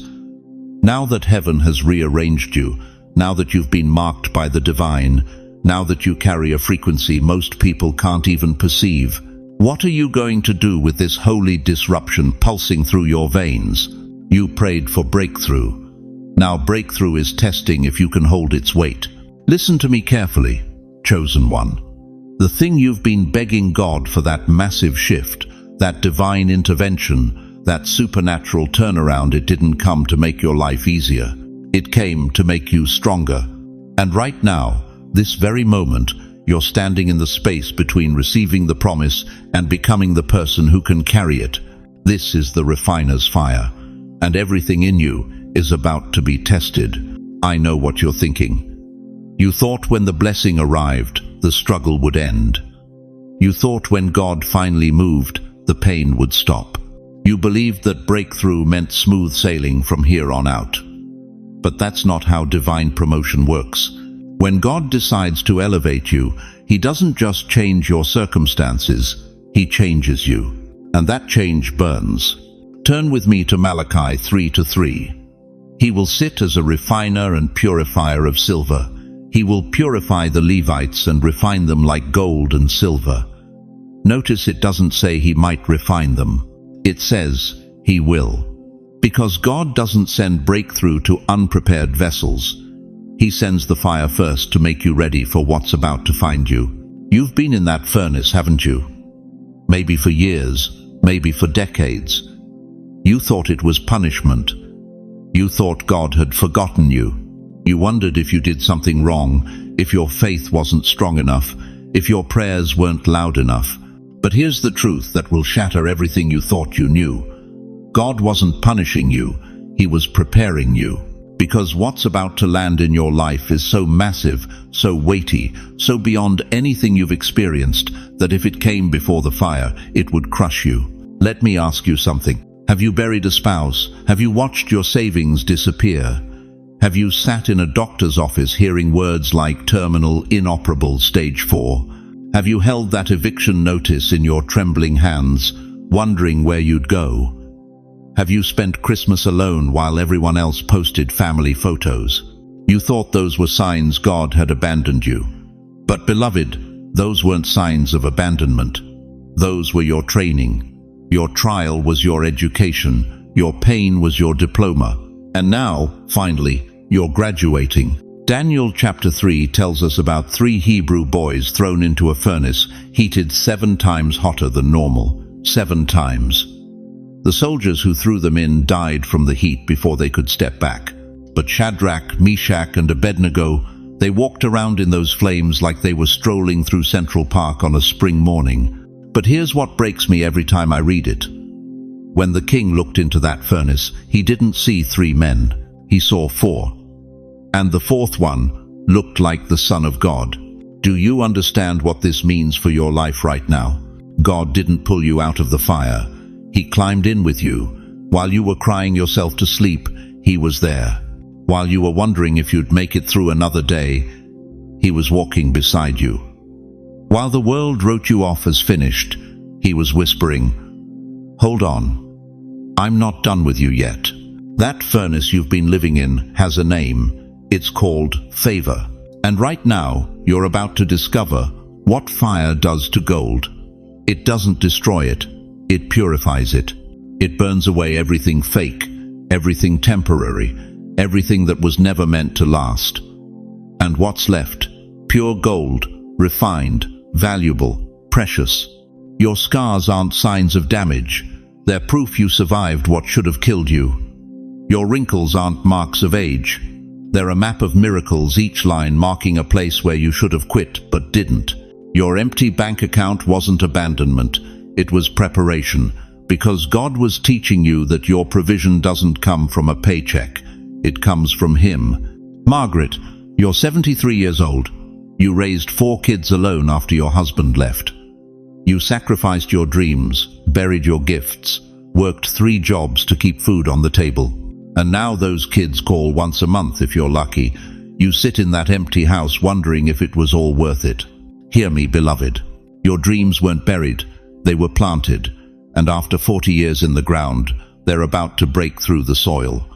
Now that heaven has rearranged you, now that you've been marked by the divine, now that you carry a frequency most people can't even perceive, what are you going to do with this holy disruption pulsing through your veins? You prayed for breakthrough. Now breakthrough is testing if you can hold its weight. Listen to me carefully, chosen one. The thing you've been begging God for, that massive shift, that divine intervention, that supernatural turnaround, it didn't come to make your life easier. It came to make you stronger. And right now, this very moment, you're standing in the space between receiving the promise and becoming the person who can carry it. This is the refiner's fire, and everything in you is about to be tested. I know what you're thinking. You thought when the blessing arrived, the struggle would end. You thought when God finally moved, the pain would stop. You believed that breakthrough meant smooth sailing from here on out. But that's not how divine promotion works. When God decides to elevate you, He doesn't just change your circumstances, He changes you. And that change burns. Turn with me to Malachi 3:3. He will sit as a refiner and purifier of silver. He will purify the Levites and refine them like gold and silver. Notice it doesn't say He might refine them. It says He will. Because God doesn't send breakthrough to unprepared vessels. He sends the fire first to make you ready for what's about to find you. You've been in that furnace, haven't you? Maybe for years, maybe for decades. You thought it was punishment. You thought God had forgotten you. You wondered if you did something wrong, if your faith wasn't strong enough, if your prayers weren't loud enough. But here's the truth that will shatter everything you thought you knew. God wasn't punishing you, He was preparing you. Because what's about to land in your life is so massive, so weighty, so beyond anything you've experienced, that if it came before the fire, it would crush you. Let me ask you something. Have you buried a spouse? Have you watched your savings disappear? Have you sat in a doctor's office hearing words like terminal, inoperable, stage 4? Have you held that eviction notice in your trembling hands, wondering where you'd go? Have you spent Christmas alone while everyone else posted family photos? You thought those were signs God had abandoned you. But beloved, those weren't signs of abandonment. Those were your training. Your trial was your education. Your pain was your diploma. And now, finally, you're graduating. Daniel chapter 3 tells us about 3 Hebrew boys thrown into a furnace, heated 7 times hotter than normal. 7 times. The soldiers who threw them in died from the heat before they could step back. But Shadrach, Meshach, and Abednego, they walked around in those flames like they were strolling through Central Park on a spring morning. But here's what breaks me every time I read it. When the king looked into that furnace, he didn't see 3 men. He saw 4. And the 4th one looked like the Son of God. Do you understand what this means for your life right now? God didn't pull you out of the fire. He climbed in with you. While you were crying yourself to sleep, He was there. While you were wondering if you'd make it through another day, He was walking beside you. While the world wrote you off as finished, He was whispering, "Hold on. I'm not done with you yet." That furnace you've been living in has a name. It's called favor. And right now, you're about to discover what fire does to gold. It doesn't destroy it. It purifies it. It burns away everything fake, everything temporary, everything that was never meant to last. And what's left? Pure gold, refined, valuable, precious. Your scars aren't signs of damage. They're proof you survived what should have killed you. Your wrinkles aren't marks of age. They're a map of miracles, each line marking a place where you should have quit but didn't. Your empty bank account wasn't abandonment. It was preparation, because God was teaching you that your provision doesn't come from a paycheck. It comes from Him. Margaret, you're 73 years old. You raised 4 kids alone after your husband left. You sacrificed your dreams, buried your gifts, worked 3 jobs to keep food on the table. And now those kids call once a month if you're lucky. You sit in that empty house wondering if it was all worth it. Hear me, beloved. Your dreams weren't buried. They were planted. And after 40 years in the ground, they're about to break through the soil.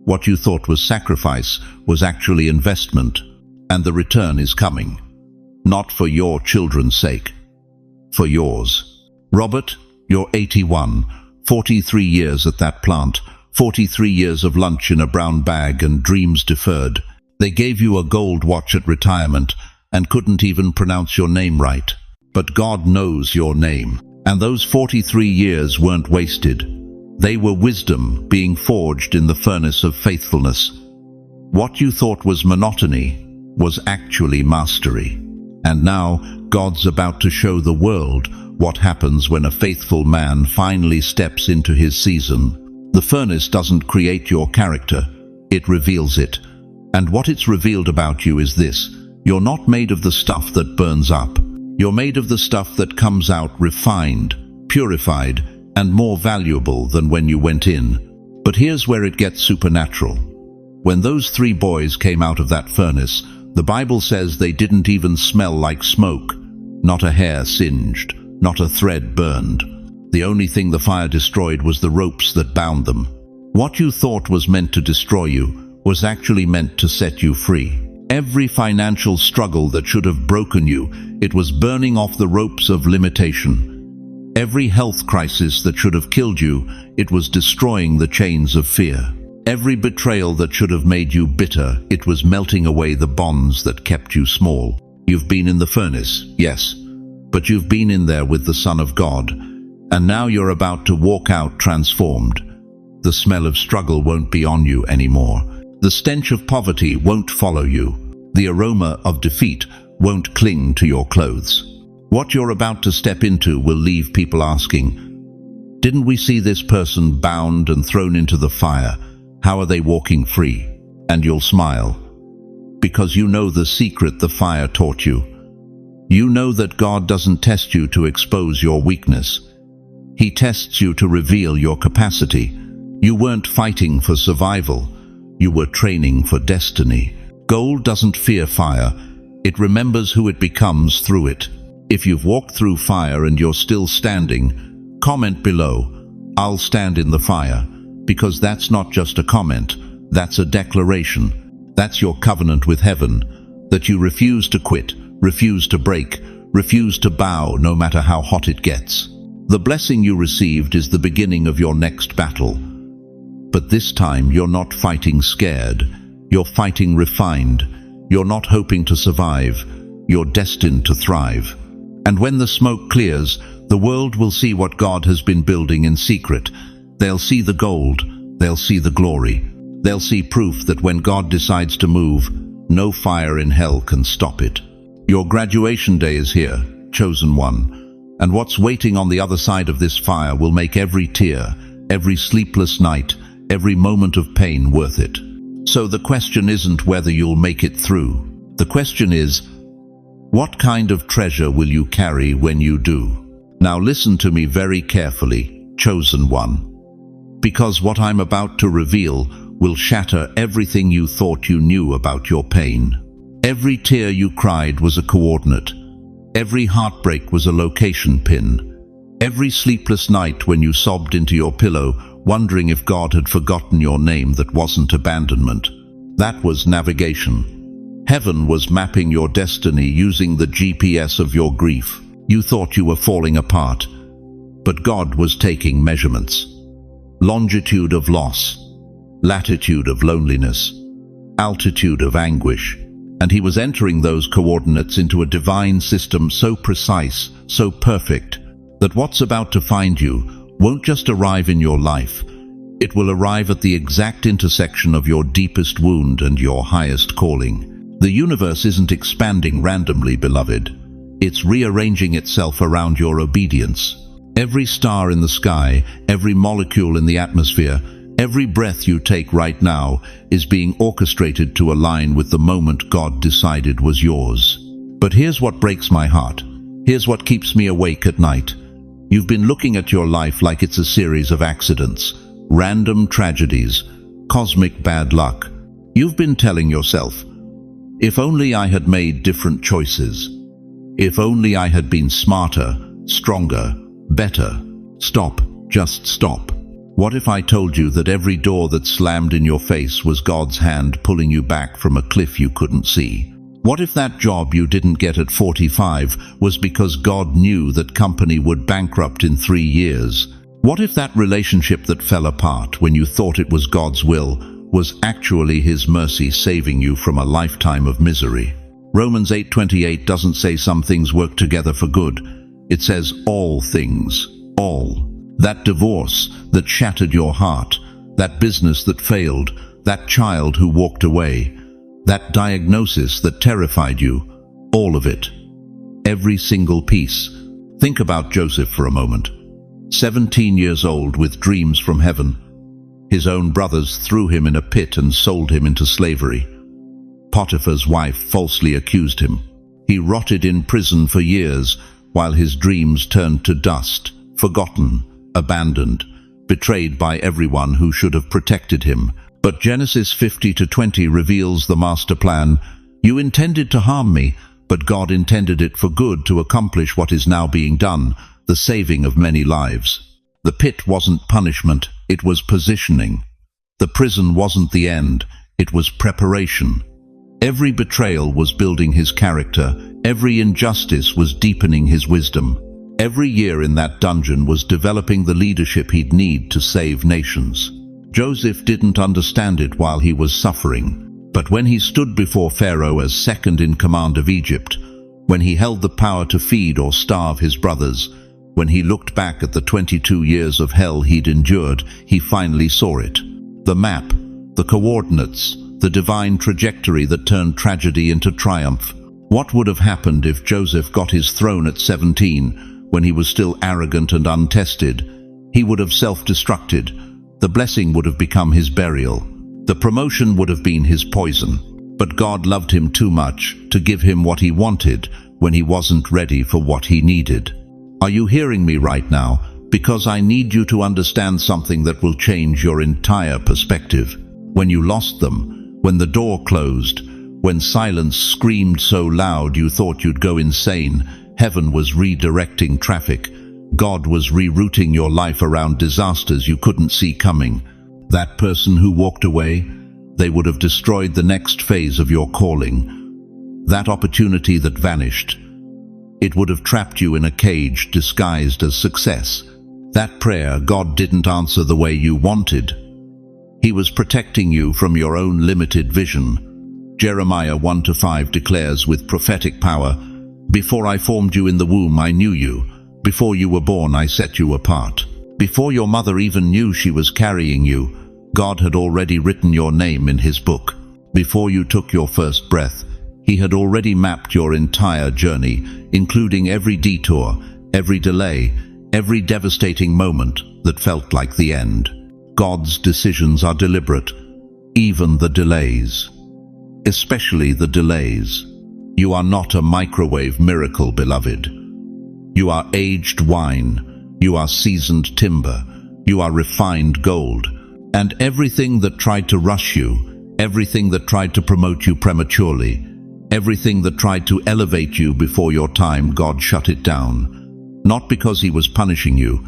What you thought was sacrifice was actually investment. And the return is coming. Not for your children's sake. For yours. Robert, you're 81. 43 years at that plant. 43 years of lunch in a brown bag and dreams deferred. They gave you a gold watch at retirement and couldn't even pronounce your name right. But God knows your name. And those 43 years weren't wasted. They were wisdom being forged in the furnace of faithfulness. What you thought was monotony was actually mastery. And now God's about to show the world what happens when a faithful man finally steps into his season. The furnace doesn't create your character, it reveals it. And what it's revealed about you is this: you're not made of the stuff that burns up. You're made of the stuff that comes out refined, purified, and more valuable than when you went in. But here's where it gets supernatural. When those 3 boys came out of that furnace, the Bible says they didn't even smell like smoke. Not a hair singed, not a thread burned. The only thing the fire destroyed was the ropes that bound them. What you thought was meant to destroy you was actually meant to set you free. Every financial struggle that should have broken you, it was burning off the ropes of limitation. Every health crisis that should have killed you, it was destroying the chains of fear. Every betrayal that should have made you bitter, it was melting away the bonds that kept you small. You've been in the furnace, yes, but you've been in there with the Son of God. And now you're about to walk out transformed. The smell of struggle won't be on you anymore. The stench of poverty won't follow you. The aroma of defeat won't cling to your clothes. What you're about to step into will leave people asking, "Didn't we see this person bound and thrown into the fire? How are they walking free?" and you'll smile. Because you know the secret the fire taught you. You know that God doesn't test you to expose your weakness. He tests you to reveal your capacity. You weren't fighting for survival. You were training for destiny. Gold doesn't fear fire. It remembers who it becomes through it. If you've walked through fire and you're still standing, comment below, "I'll stand in the fire," because that's not just a comment, that's a declaration. That's your covenant with heaven, that you refuse to quit, refuse to break, refuse to bow no matter how hot it gets. The blessing you received is the beginning of your next battle. But this time you're not fighting scared, you're fighting refined. You're not hoping to survive, you're destined to thrive. And when the smoke clears, the world will see what God has been building in secret. They'll see the gold, they'll see the glory. They'll see proof that when God decides to move, no fire in hell can stop it. Your graduation day is here, chosen one. And what's waiting on the other side of this fire will make every tear, every sleepless night, every moment of pain worth it. So the question isn't whether you'll make it through. The question is, what kind of treasure will you carry when you do? Now listen to me very carefully, chosen one. Because what I'm about to reveal will shatter everything you thought you knew about your pain. Every tear you cried was a coordinate. Every heartbreak was a location pin. Every sleepless night when you sobbed into your pillow, wondering if God had forgotten your name, that wasn't abandonment. That was navigation. Heaven was mapping your destiny using the GPS of your grief. You thought you were falling apart, but God was taking measurements. Longitude of loss, latitude of loneliness, altitude of anguish, and he was entering those coordinates into a divine system so precise, so perfect, that what's about to find you won't just arrive in your life, it will arrive at the exact intersection of your deepest wound and your highest calling. The universe isn't expanding randomly, beloved. It's rearranging itself around your obedience. Every star in the sky, every molecule in the atmosphere, every breath you take right now is being orchestrated to align with the moment God decided was yours. But here's what breaks my heart. Here's what keeps me awake at night. You've been looking at your life like it's a series of accidents, random tragedies, cosmic bad luck. You've been telling yourself, if only I had made different choices. If only I had been smarter, stronger, better. Stop, just stop. What if I told you that every door that slammed in your face was God's hand pulling you back from a cliff you couldn't see? What if that job you didn't get at 45 was because God knew that company would bankrupt in 3 years? What if that relationship that fell apart when you thought it was God's will was actually His mercy saving you from a lifetime of misery? Romans 8:28 doesn't say some things work together for good. It says all things, all. That divorce that shattered your heart, that business that failed, that child who walked away, that diagnosis that terrified you, all of it. Every single piece. Think about Joseph for a moment. 17 years old with dreams from heaven. His own brothers threw him in a pit and sold him into slavery. Potiphar's wife falsely accused him. He rotted in prison for years while his dreams turned to dust, forgotten, abandoned, betrayed by everyone who should have protected him. But Genesis 50:20 reveals the master plan. You intended to harm me, but God intended it for good to accomplish what is now being done, the saving of many lives. The pit wasn't punishment, it was positioning. The prison wasn't the end, it was preparation. Every betrayal was building his character, every injustice was deepening his wisdom. Every year in that dungeon was developing the leadership he'd need to save nations. Joseph didn't understand it while he was suffering, but when he stood before Pharaoh as second in command of Egypt, when he held the power to feed or starve his brothers, when he looked back at the 22 years of hell he'd endured, he finally saw it. The map, the coordinates, the divine trajectory that turned tragedy into triumph. What would have happened if Joseph got his throne at 17, when he was still arrogant and untested? He would have self-destructed. The blessing would have become his burial. The promotion would have been his poison, but God loved him too much to give him what he wanted when he wasn't ready for what he needed. Are you hearing me right now? Because I need you to understand something that will change your entire perspective. When you lost them, when the door closed, when silence screamed so loud you thought you'd go insane, heaven was redirecting traffic. God was rerouting your life around disasters you couldn't see coming. That person who walked away, they would have destroyed the next phase of your calling. That opportunity that vanished, it would have trapped you in a cage disguised as success. That prayer God didn't answer the way you wanted. He was protecting you from your own limited vision. Jeremiah 1-5 declares with prophetic power, "Before I formed you in the womb, I knew you. Before you were born, I set you apart. Before your mother even knew she was carrying you, God had already written your name in his book. Before you took your first breath, he had already mapped your entire journey, including every detour, every delay, every devastating moment that felt like the end." God's decisions are deliberate, even the delays. Especially the delays. You are not a microwave miracle, beloved. You are aged wine. You are seasoned timber. You are refined gold. And everything that tried to rush you, everything that tried to promote you prematurely, everything that tried to elevate you before your time, God shut it down. Not because he was punishing you,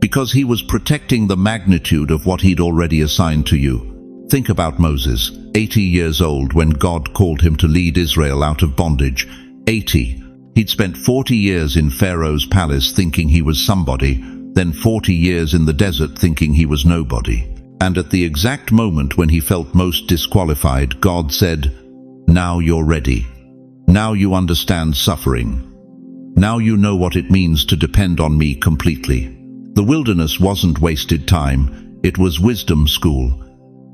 because he was protecting the magnitude of what he'd already assigned to you. Think about Moses, 80 years old when God called him to lead Israel out of bondage. 80. He'd spent 40 years in Pharaoh's palace thinking he was somebody, then 40 years in the desert thinking he was nobody. And at the exact moment when he felt most disqualified, God said, "Now you're ready. Now you understand suffering. Now you know what it means to depend on me completely." The wilderness wasn't wasted time, it was wisdom school.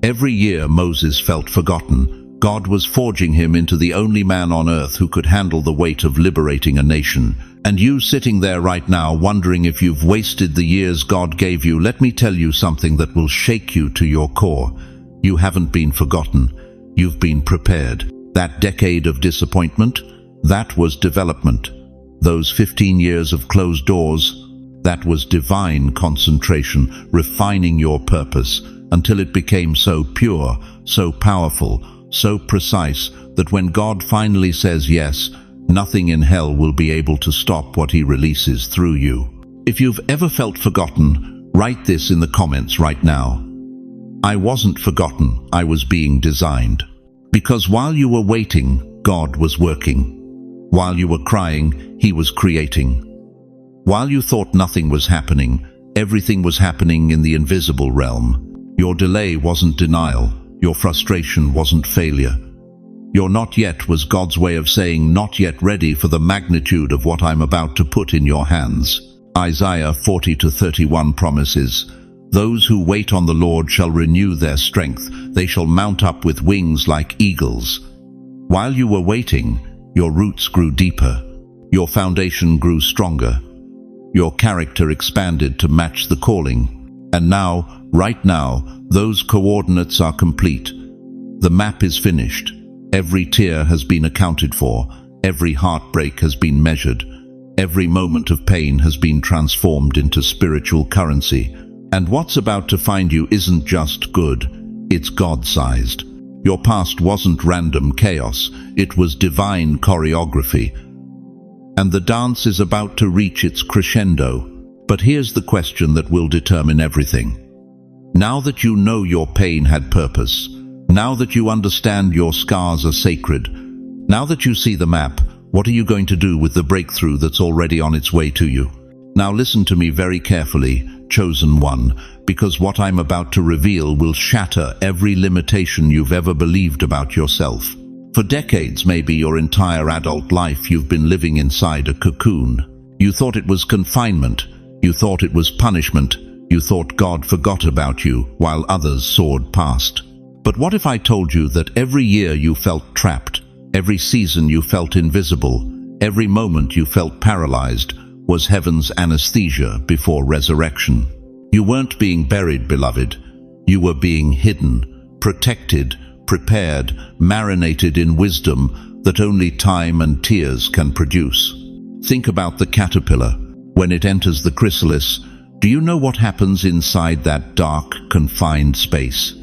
Every year Moses felt forgotten. God was forging him into the only man on earth who could handle the weight of liberating a nation. And you sitting there right now wondering if you've wasted the years God gave you, let me tell you something that will shake you to your core. You haven't been forgotten. You've been prepared. That decade of disappointment, that was development. Those 15 years of closed doors, that was divine concentration, refining your purpose until it became so pure, so powerful, so precise that when God finally says yes, nothing in hell will be able to stop what he releases through you. If you've ever felt forgotten, write this in the comments right now. I wasn't forgotten, I was being designed. Because while you were waiting, God was working. While you were crying, he was creating. While you thought nothing was happening, everything was happening in the invisible realm. Your delay wasn't denial. Your frustration wasn't failure. Your not yet was God's way of saying not yet ready for the magnitude of what I'm about to put in your hands. Isaiah 40-31 promises, "Those who wait on the Lord shall renew their strength. They shall mount up with wings like eagles." While you were waiting, your roots grew deeper. Your foundation grew stronger. Your character expanded to match the calling. And now, right now, those coordinates are complete. The map is finished. Every tear has been accounted for. Every heartbreak has been measured. Every moment of pain has been transformed into spiritual currency. And what's about to find you isn't just good, it's God-sized. Your past wasn't random chaos, it was divine choreography. And the dance is about to reach its crescendo. But here's the question that will determine everything. Now that you know your pain had purpose, now that you understand your scars are sacred, now that you see the map, what are you going to do with the breakthrough that's already on its way to you? Now listen to me very carefully, chosen one, because what I'm about to reveal will shatter every limitation you've ever believed about yourself. For decades, maybe your entire adult life, you've been living inside a cocoon. You thought it was confinement. You thought it was punishment. You thought God forgot about you while others soared past. But what if I told you that every year you felt trapped, every season you felt invisible, every moment you felt paralyzed was heaven's anesthesia before resurrection? You weren't being buried, beloved. You were being hidden. protected, prepared, marinated in wisdom that only time and tears can produce. Think about the caterpillar. When it enters the chrysalis, do you know what happens inside that dark, confined space?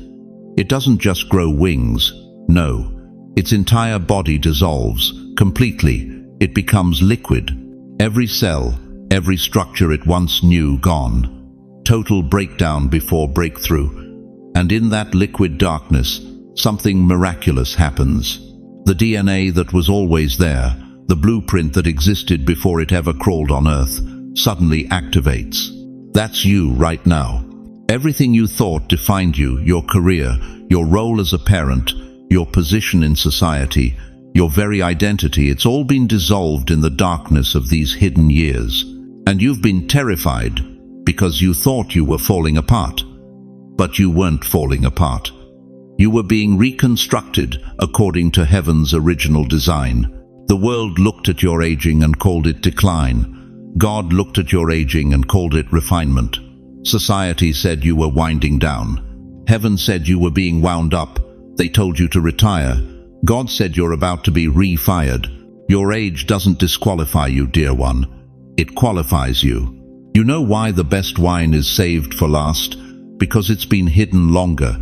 It doesn't just grow wings. No, its entire body dissolves completely. It becomes liquid. Every cell, every structure it once knew gone. Total breakdown before breakthrough. And in that liquid darkness, something miraculous happens. The DNA that was always there, the blueprint that existed before it ever crawled on Earth, suddenly activates. That's you right now. Everything you thought defined you, your career, your role as a parent, your position in society, your very identity, it's all been dissolved in the darkness of these hidden years. And you've been terrified because you thought you were falling apart. But you weren't falling apart. You were being reconstructed according to heaven's original design. The world looked at your aging and called it decline. God looked at your aging and called it refinement. Society said you were winding down. Heaven said you were being wound up. They told you to retire. God said you're about to be re-fired. Your age doesn't disqualify you, dear one. It qualifies you. You know why the best wine is saved for last? Because it's been hidden longer.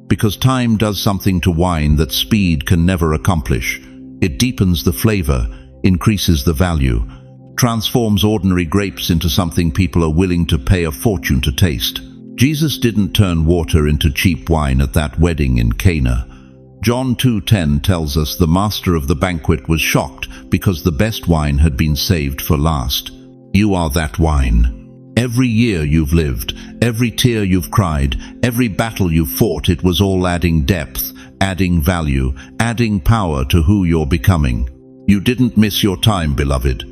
Because time does something to wine that speed can never accomplish. It deepens the flavor, increases the value, transforms ordinary grapes into something people are willing to pay a fortune to taste. Jesus didn't turn water into cheap wine at that wedding in Cana. John 2:10 tells us the master of the banquet was shocked because the best wine had been saved for last. You are that wine. Every year you've lived, every tear you've cried, every battle you've fought, it was all adding depth, adding value, adding power to who you're becoming. You didn't miss your time, beloved.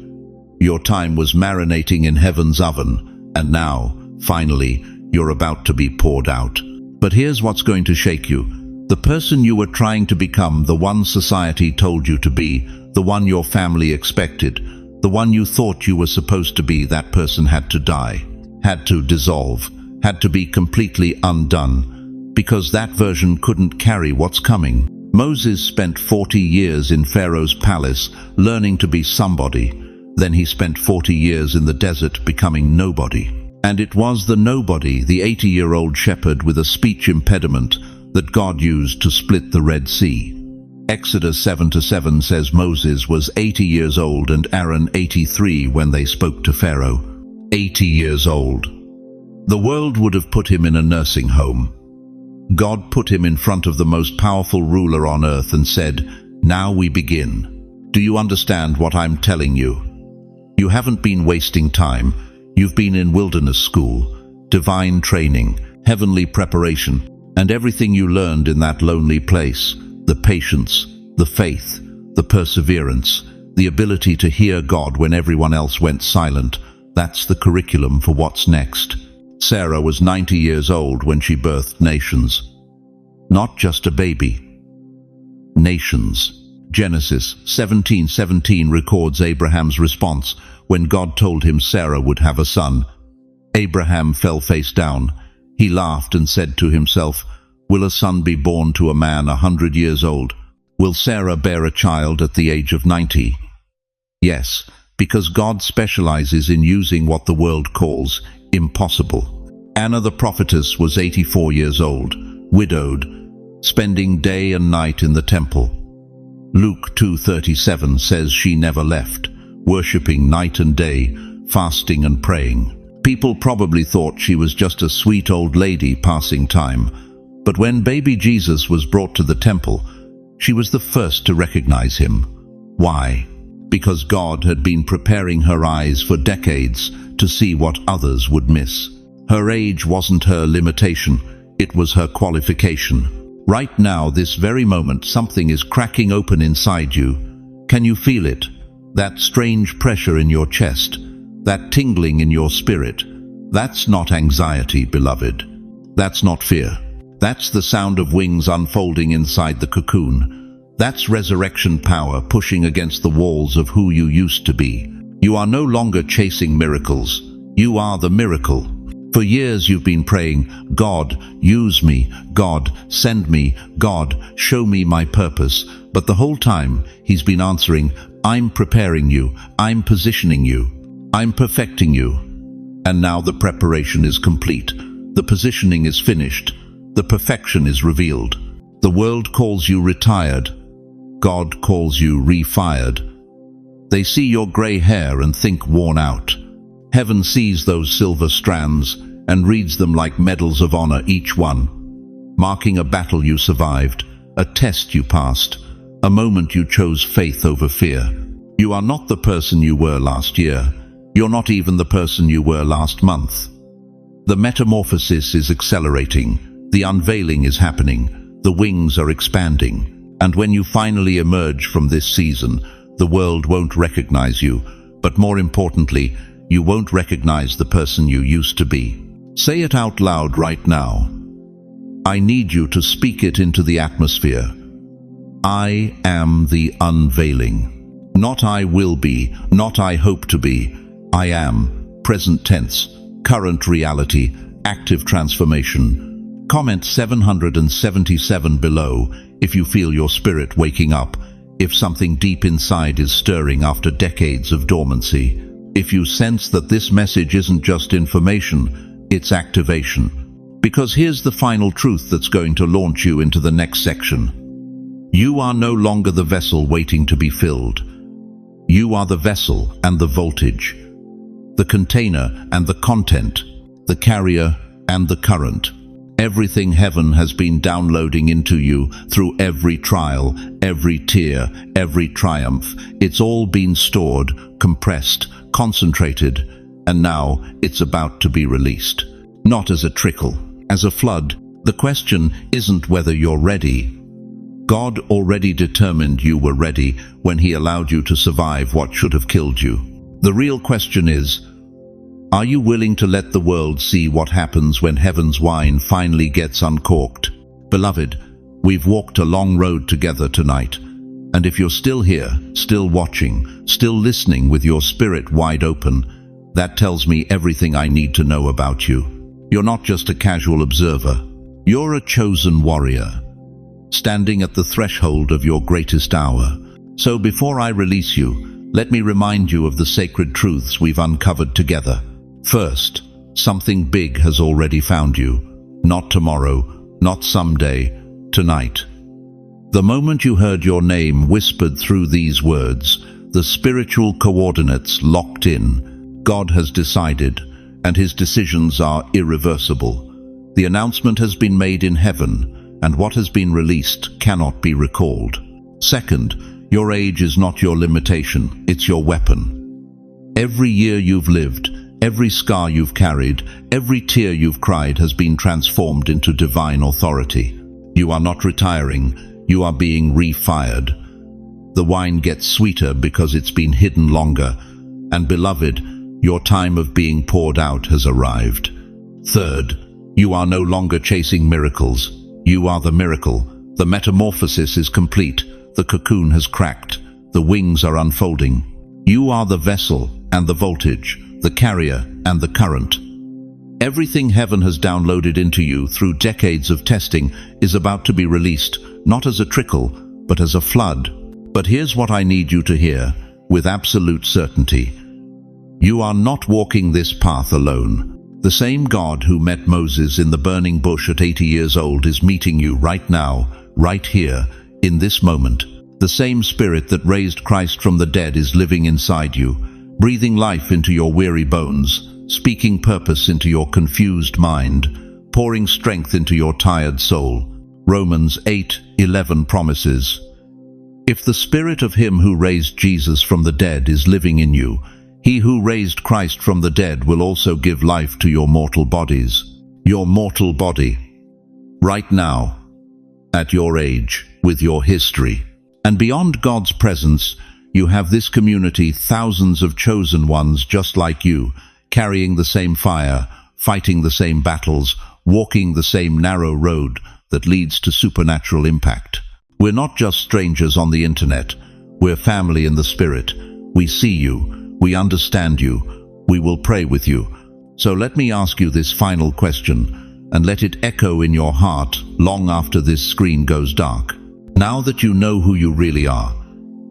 Your time was marinating in heaven's oven, and now, finally, you're about to be poured out. But here's what's going to shake you. The person you were trying to become, the one society told you to be, the one your family expected, the one you thought you were supposed to be, that person had to die, had to dissolve, had to be completely undone, because that version couldn't carry what's coming. Moses spent 40 years in Pharaoh's palace learning to be somebody. Then he spent 40 years in the desert becoming nobody. And it was the nobody, the 80-year-old shepherd with a speech impediment, that God used to split the Red Sea. Exodus 7:7 says Moses was 80 years old and Aaron 83 when they spoke to Pharaoh. 80 years old. The world would have put him in a nursing home. God put him in front of the most powerful ruler on earth and said, "Now we begin. Do you understand what I'm telling you? You haven't been wasting time. You've been in wilderness school, divine training, heavenly preparation, and everything you learned in that lonely place, the patience, the faith, the perseverance, the ability to hear God when everyone else went silent, that's the curriculum for what's next." Sarah was 90 years old when she birthed nations. Not just a baby. Nations. Genesis 17:17 records Abraham's response when God told him Sarah would have a son. Abraham fell face down. He laughed and said to himself, "Will a son be born to a man 100 years old? Will Sarah bear a child at the age of 90? Yes, because God specializes in using what the world calls impossible. Anna the prophetess was 84 years old, widowed, spending day and night in the temple. Luke 2:37 says she never left, worshipping night and day, fasting and praying. People probably thought she was just a sweet old lady passing time. But when baby Jesus was brought to the temple, she was the first to recognize him. Why? Because God had been preparing her eyes for decades to see what others would miss. Her age wasn't her limitation, it was her qualification. Right now, this very moment, something is cracking open inside you. Can you feel it? That strange pressure in your chest, that tingling in your spirit. That's not anxiety, beloved. That's not fear. That's the sound of wings unfolding inside the cocoon. That's resurrection power pushing against the walls of who you used to be. You are no longer chasing miracles. You are the miracle. For years you've been praying, God, use me, God, send me, God, show me my purpose. But the whole time he's been answering, I'm preparing you, I'm positioning you, I'm perfecting you. And now the preparation is complete. The positioning is finished. The perfection is revealed. The world calls you retired. God calls you refired. They see your grey hair and think worn out. Heaven sees those silver strands and reads them like medals of honor, each one, marking a battle you survived, a test you passed, a moment you chose faith over fear. You are not the person you were last year. You're not even the person you were last month. The metamorphosis is accelerating. The unveiling is happening. The wings are expanding. And when you finally emerge from this season, the world won't recognize you, but more importantly, you won't recognize the person you used to be. Say it out loud right now. I need you to speak it into the atmosphere. I am the unveiling. Not I will be, not I hope to be. I am, present tense, current reality, active transformation. Comment 777 below if you feel your spirit waking up, if something deep inside is stirring after decades of dormancy. If you sense that this message isn't just information, it's activation. Because here's the final truth that's going to launch you into the next section. You are no longer the vessel waiting to be filled. You are the vessel and the voltage, the container and the content, the carrier and the current. Everything heaven has been downloading into you through every trial, every tear, every triumph. It's all been stored, compressed, concentrated, and now it's about to be released. Not as a trickle, as a flood. The question isn't whether you're ready. God already determined you were ready when He allowed you to survive what should have killed you. The real question is, are you willing to let the world see what happens when heaven's wine finally gets uncorked? Beloved, we've walked a long road together tonight. And if you're still here, still watching, still listening with your spirit wide open, that tells me everything I need to know about you. You're not just a casual observer. You're a chosen warrior, standing at the threshold of your greatest hour. So before I release you, let me remind you of the sacred truths we've uncovered together. First, something big has already found you. Not tomorrow, not someday, tonight. The moment you heard your name whispered through these words, the spiritual coordinates locked in. God has decided, and His decisions are irreversible. The announcement has been made in heaven, and what has been released cannot be recalled. Second, your age is not your limitation, it's your weapon. Every year you've lived, every scar you've carried, every tear you've cried has been transformed into divine authority. You are not retiring, you are being refired. The wine gets sweeter because it's been hidden longer. And beloved, your time of being poured out has arrived. Third, you are no longer chasing miracles. You are the miracle. The metamorphosis is complete. The cocoon has cracked. The wings are unfolding. You are the vessel and the voltage, the carrier and the current. Everything heaven has downloaded into you through decades of testing is about to be released, not as a trickle, but as a flood. But here's what I need you to hear, with absolute certainty. You are not walking this path alone. The same God who met Moses in the burning bush at 80 years old is meeting you right now, right here, in this moment. The same Spirit that raised Christ from the dead is living inside you, breathing life into your weary bones, speaking purpose into your confused mind, pouring strength into your tired soul. Romans 8:11 promises, if the Spirit of Him who raised Jesus from the dead is living in you, He who raised Christ from the dead will also give life to your mortal bodies. Your mortal body. Right now, at your age, with your history. And beyond God's presence, you have this community, thousands of chosen ones just like you, carrying the same fire, fighting the same battles, walking the same narrow road that leads to supernatural impact. We're not just strangers on the internet. We're family in the Spirit. We see you. We understand you. We will pray with you. So let me ask you this final question, and let it echo in your heart long after this screen goes dark. Now that you know who you really are,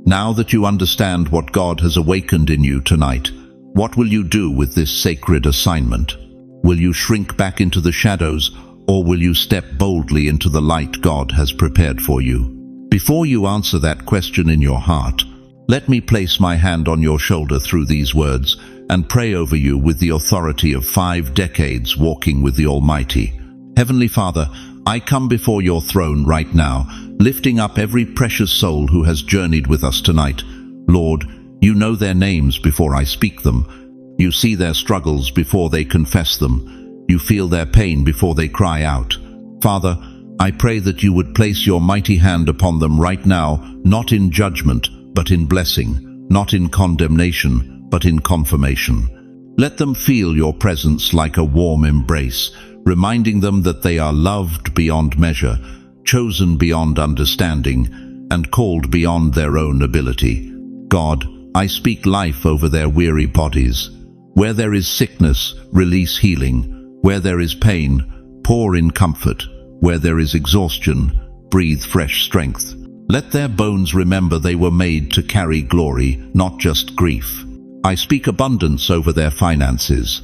now that you understand what God has awakened in you tonight, what will you do with this sacred assignment? Will you shrink back into the shadows, or will you step boldly into the light God has prepared for you? Before you answer that question in your heart, let me place my hand on your shoulder through these words and pray over you with the authority of 5 decades walking with the Almighty. Heavenly Father, I come before your throne right now, lifting up every precious soul who has journeyed with us tonight. Lord, you know their names before I speak them. You see their struggles before they confess them. You feel their pain before they cry out. Father, I pray that you would place your mighty hand upon them right now, not in judgment, but in blessing, not in condemnation, but in confirmation. Let them feel your presence like a warm embrace, reminding them that they are loved beyond measure, chosen beyond understanding, and called beyond their own ability. God, I speak life over their weary bodies. Where there is sickness, release healing. Where there is pain, pour in comfort. Where there is exhaustion, breathe fresh strength. Let their bones remember they were made to carry glory, not just grief. I speak abundance over their finances.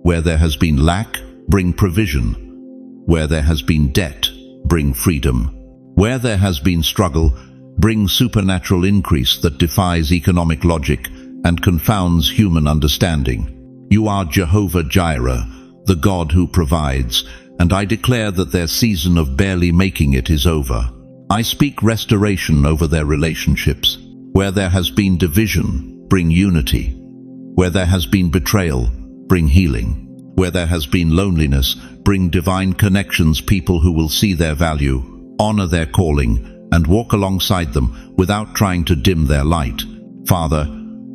Where there has been lack, bring provision. Where there has been debt, bring freedom. Where there has been struggle, bring supernatural increase that defies economic logic and confounds human understanding. You are Jehovah Jireh, the God who provides, and I declare that their season of barely making it is over. I speak restoration over their relationships. Where there has been division, bring unity. Where there has been betrayal, bring healing. Where there has been loneliness, bring divine connections, people who will see their value, honor their calling, and walk alongside them without trying to dim their light. Father,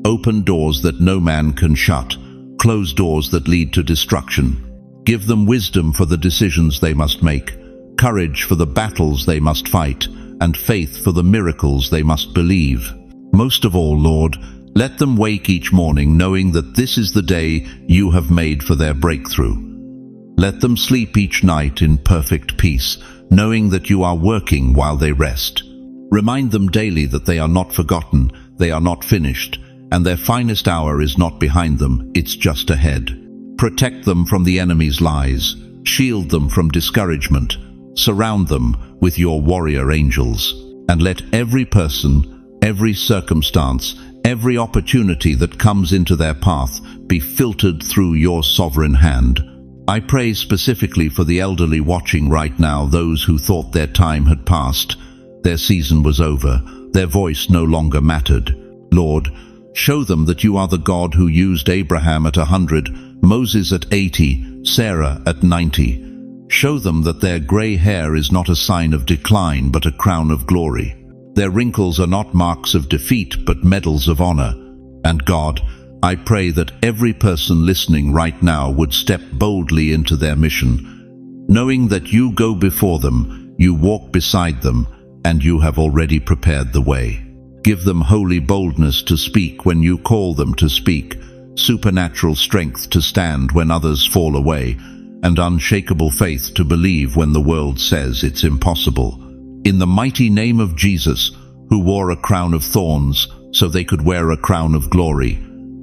open doors that no man can shut, close doors that lead to destruction. Give them wisdom for the decisions they must make, courage for the battles they must fight, and faith for the miracles they must believe. Most of all, Lord, let them wake each morning knowing that this is the day you have made for their breakthrough. Let them sleep each night in perfect peace, knowing that you are working while they rest. Remind them daily that they are not forgotten, they are not finished, and their finest hour is not behind them, it's just ahead. Protect them from the enemy's lies, shield them from discouragement, surround them with your warrior angels, and let every person, every circumstance, every opportunity that comes into their path be filtered through your sovereign hand. I pray specifically for the elderly watching right now, those who thought their time had passed, their season was over, their voice no longer mattered. Lord, show them that you are the God who used Abraham at 100, Moses at 80, Sarah at 90. Show them that their gray hair is not a sign of decline but a crown of glory. Their wrinkles are not marks of defeat but medals of honor. And God, I pray that every person listening right now would step boldly into their mission, knowing that you go before them, you walk beside them, and you have already prepared the way. Give them holy boldness to speak when you call them to speak, supernatural strength to stand when others fall away, and unshakable faith to believe when the world says it's impossible. In the mighty name of Jesus, who wore a crown of thorns so they could wear a crown of glory,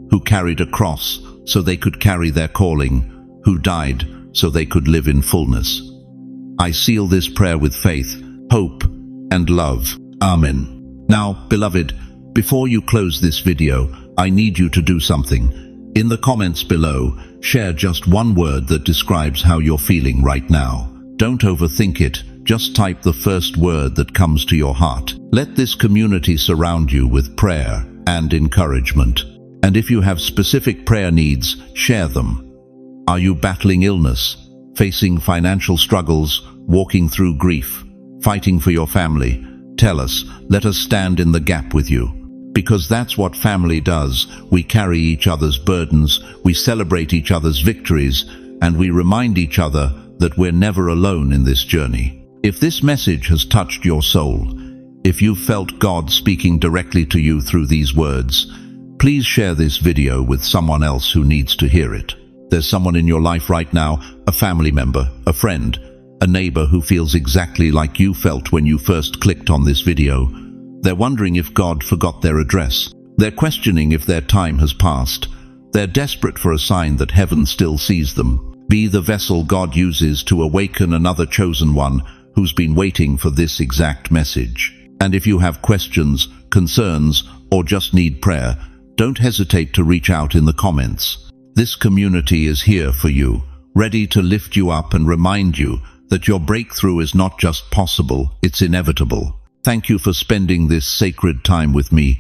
who carried a cross so they could carry their calling, who died so they could live in fullness. I seal this prayer with faith, hope, and love. Amen. Now, beloved, before you close this video, I need you to do something. In the comments below, share just one word that describes how you're feeling right now. Don't overthink it, just type the first word that comes to your heart. Let this community surround you with prayer and encouragement. And if you have specific prayer needs, share them. Are you battling illness, facing financial struggles, walking through grief, fighting for your family? Tell us, let us stand in the gap with you. Because that's what family does. We carry each other's burdens, we celebrate each other's victories, and we remind each other that we're never alone in this journey. If this message has touched your soul, if you've felt God speaking directly to you through these words, please share this video with someone else who needs to hear it. There's someone in your life right now, a family member, a friend, a neighbor who feels exactly like you felt when you first clicked on this video. They're wondering if God forgot their address. They're questioning if their time has passed. They're desperate for a sign that heaven still sees them. Be the vessel God uses to awaken another chosen one who's been waiting for this exact message. And if you have questions, concerns, or just need prayer, don't hesitate to reach out in the comments. This community is here for you, ready to lift you up and remind you that your breakthrough is not just possible, it's inevitable. Thank you for spending this sacred time with me.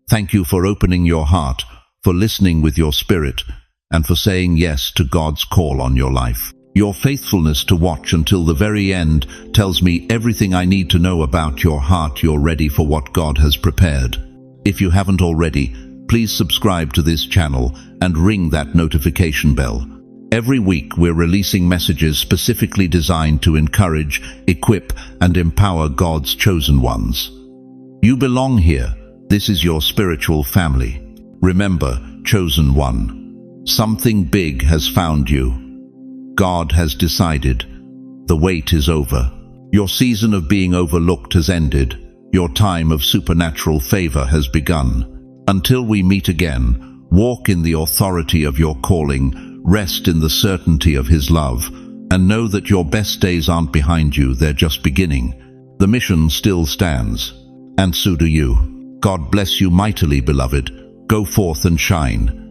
Thank you for opening your heart, for listening with your spirit, and for saying yes to God's call on your life. Your faithfulness to watch until the very end tells me everything I need to know about your heart. You're ready for what God has prepared. If you haven't already, please subscribe to this channel and ring that notification bell. Every week we're releasing messages specifically designed to encourage, equip, and empower God's chosen ones. You belong here. This is your spiritual family. Remember, chosen one, something big has found you. God has decided. The wait is over. Your season of being overlooked has ended. Your time of supernatural favor has begun. Until we meet again, walk in the authority of your calling, rest in the certainty of His love, and know that your best days aren't behind you, they're just beginning. The mission still stands, and so do you. God bless you mightily, beloved. Go forth and shine.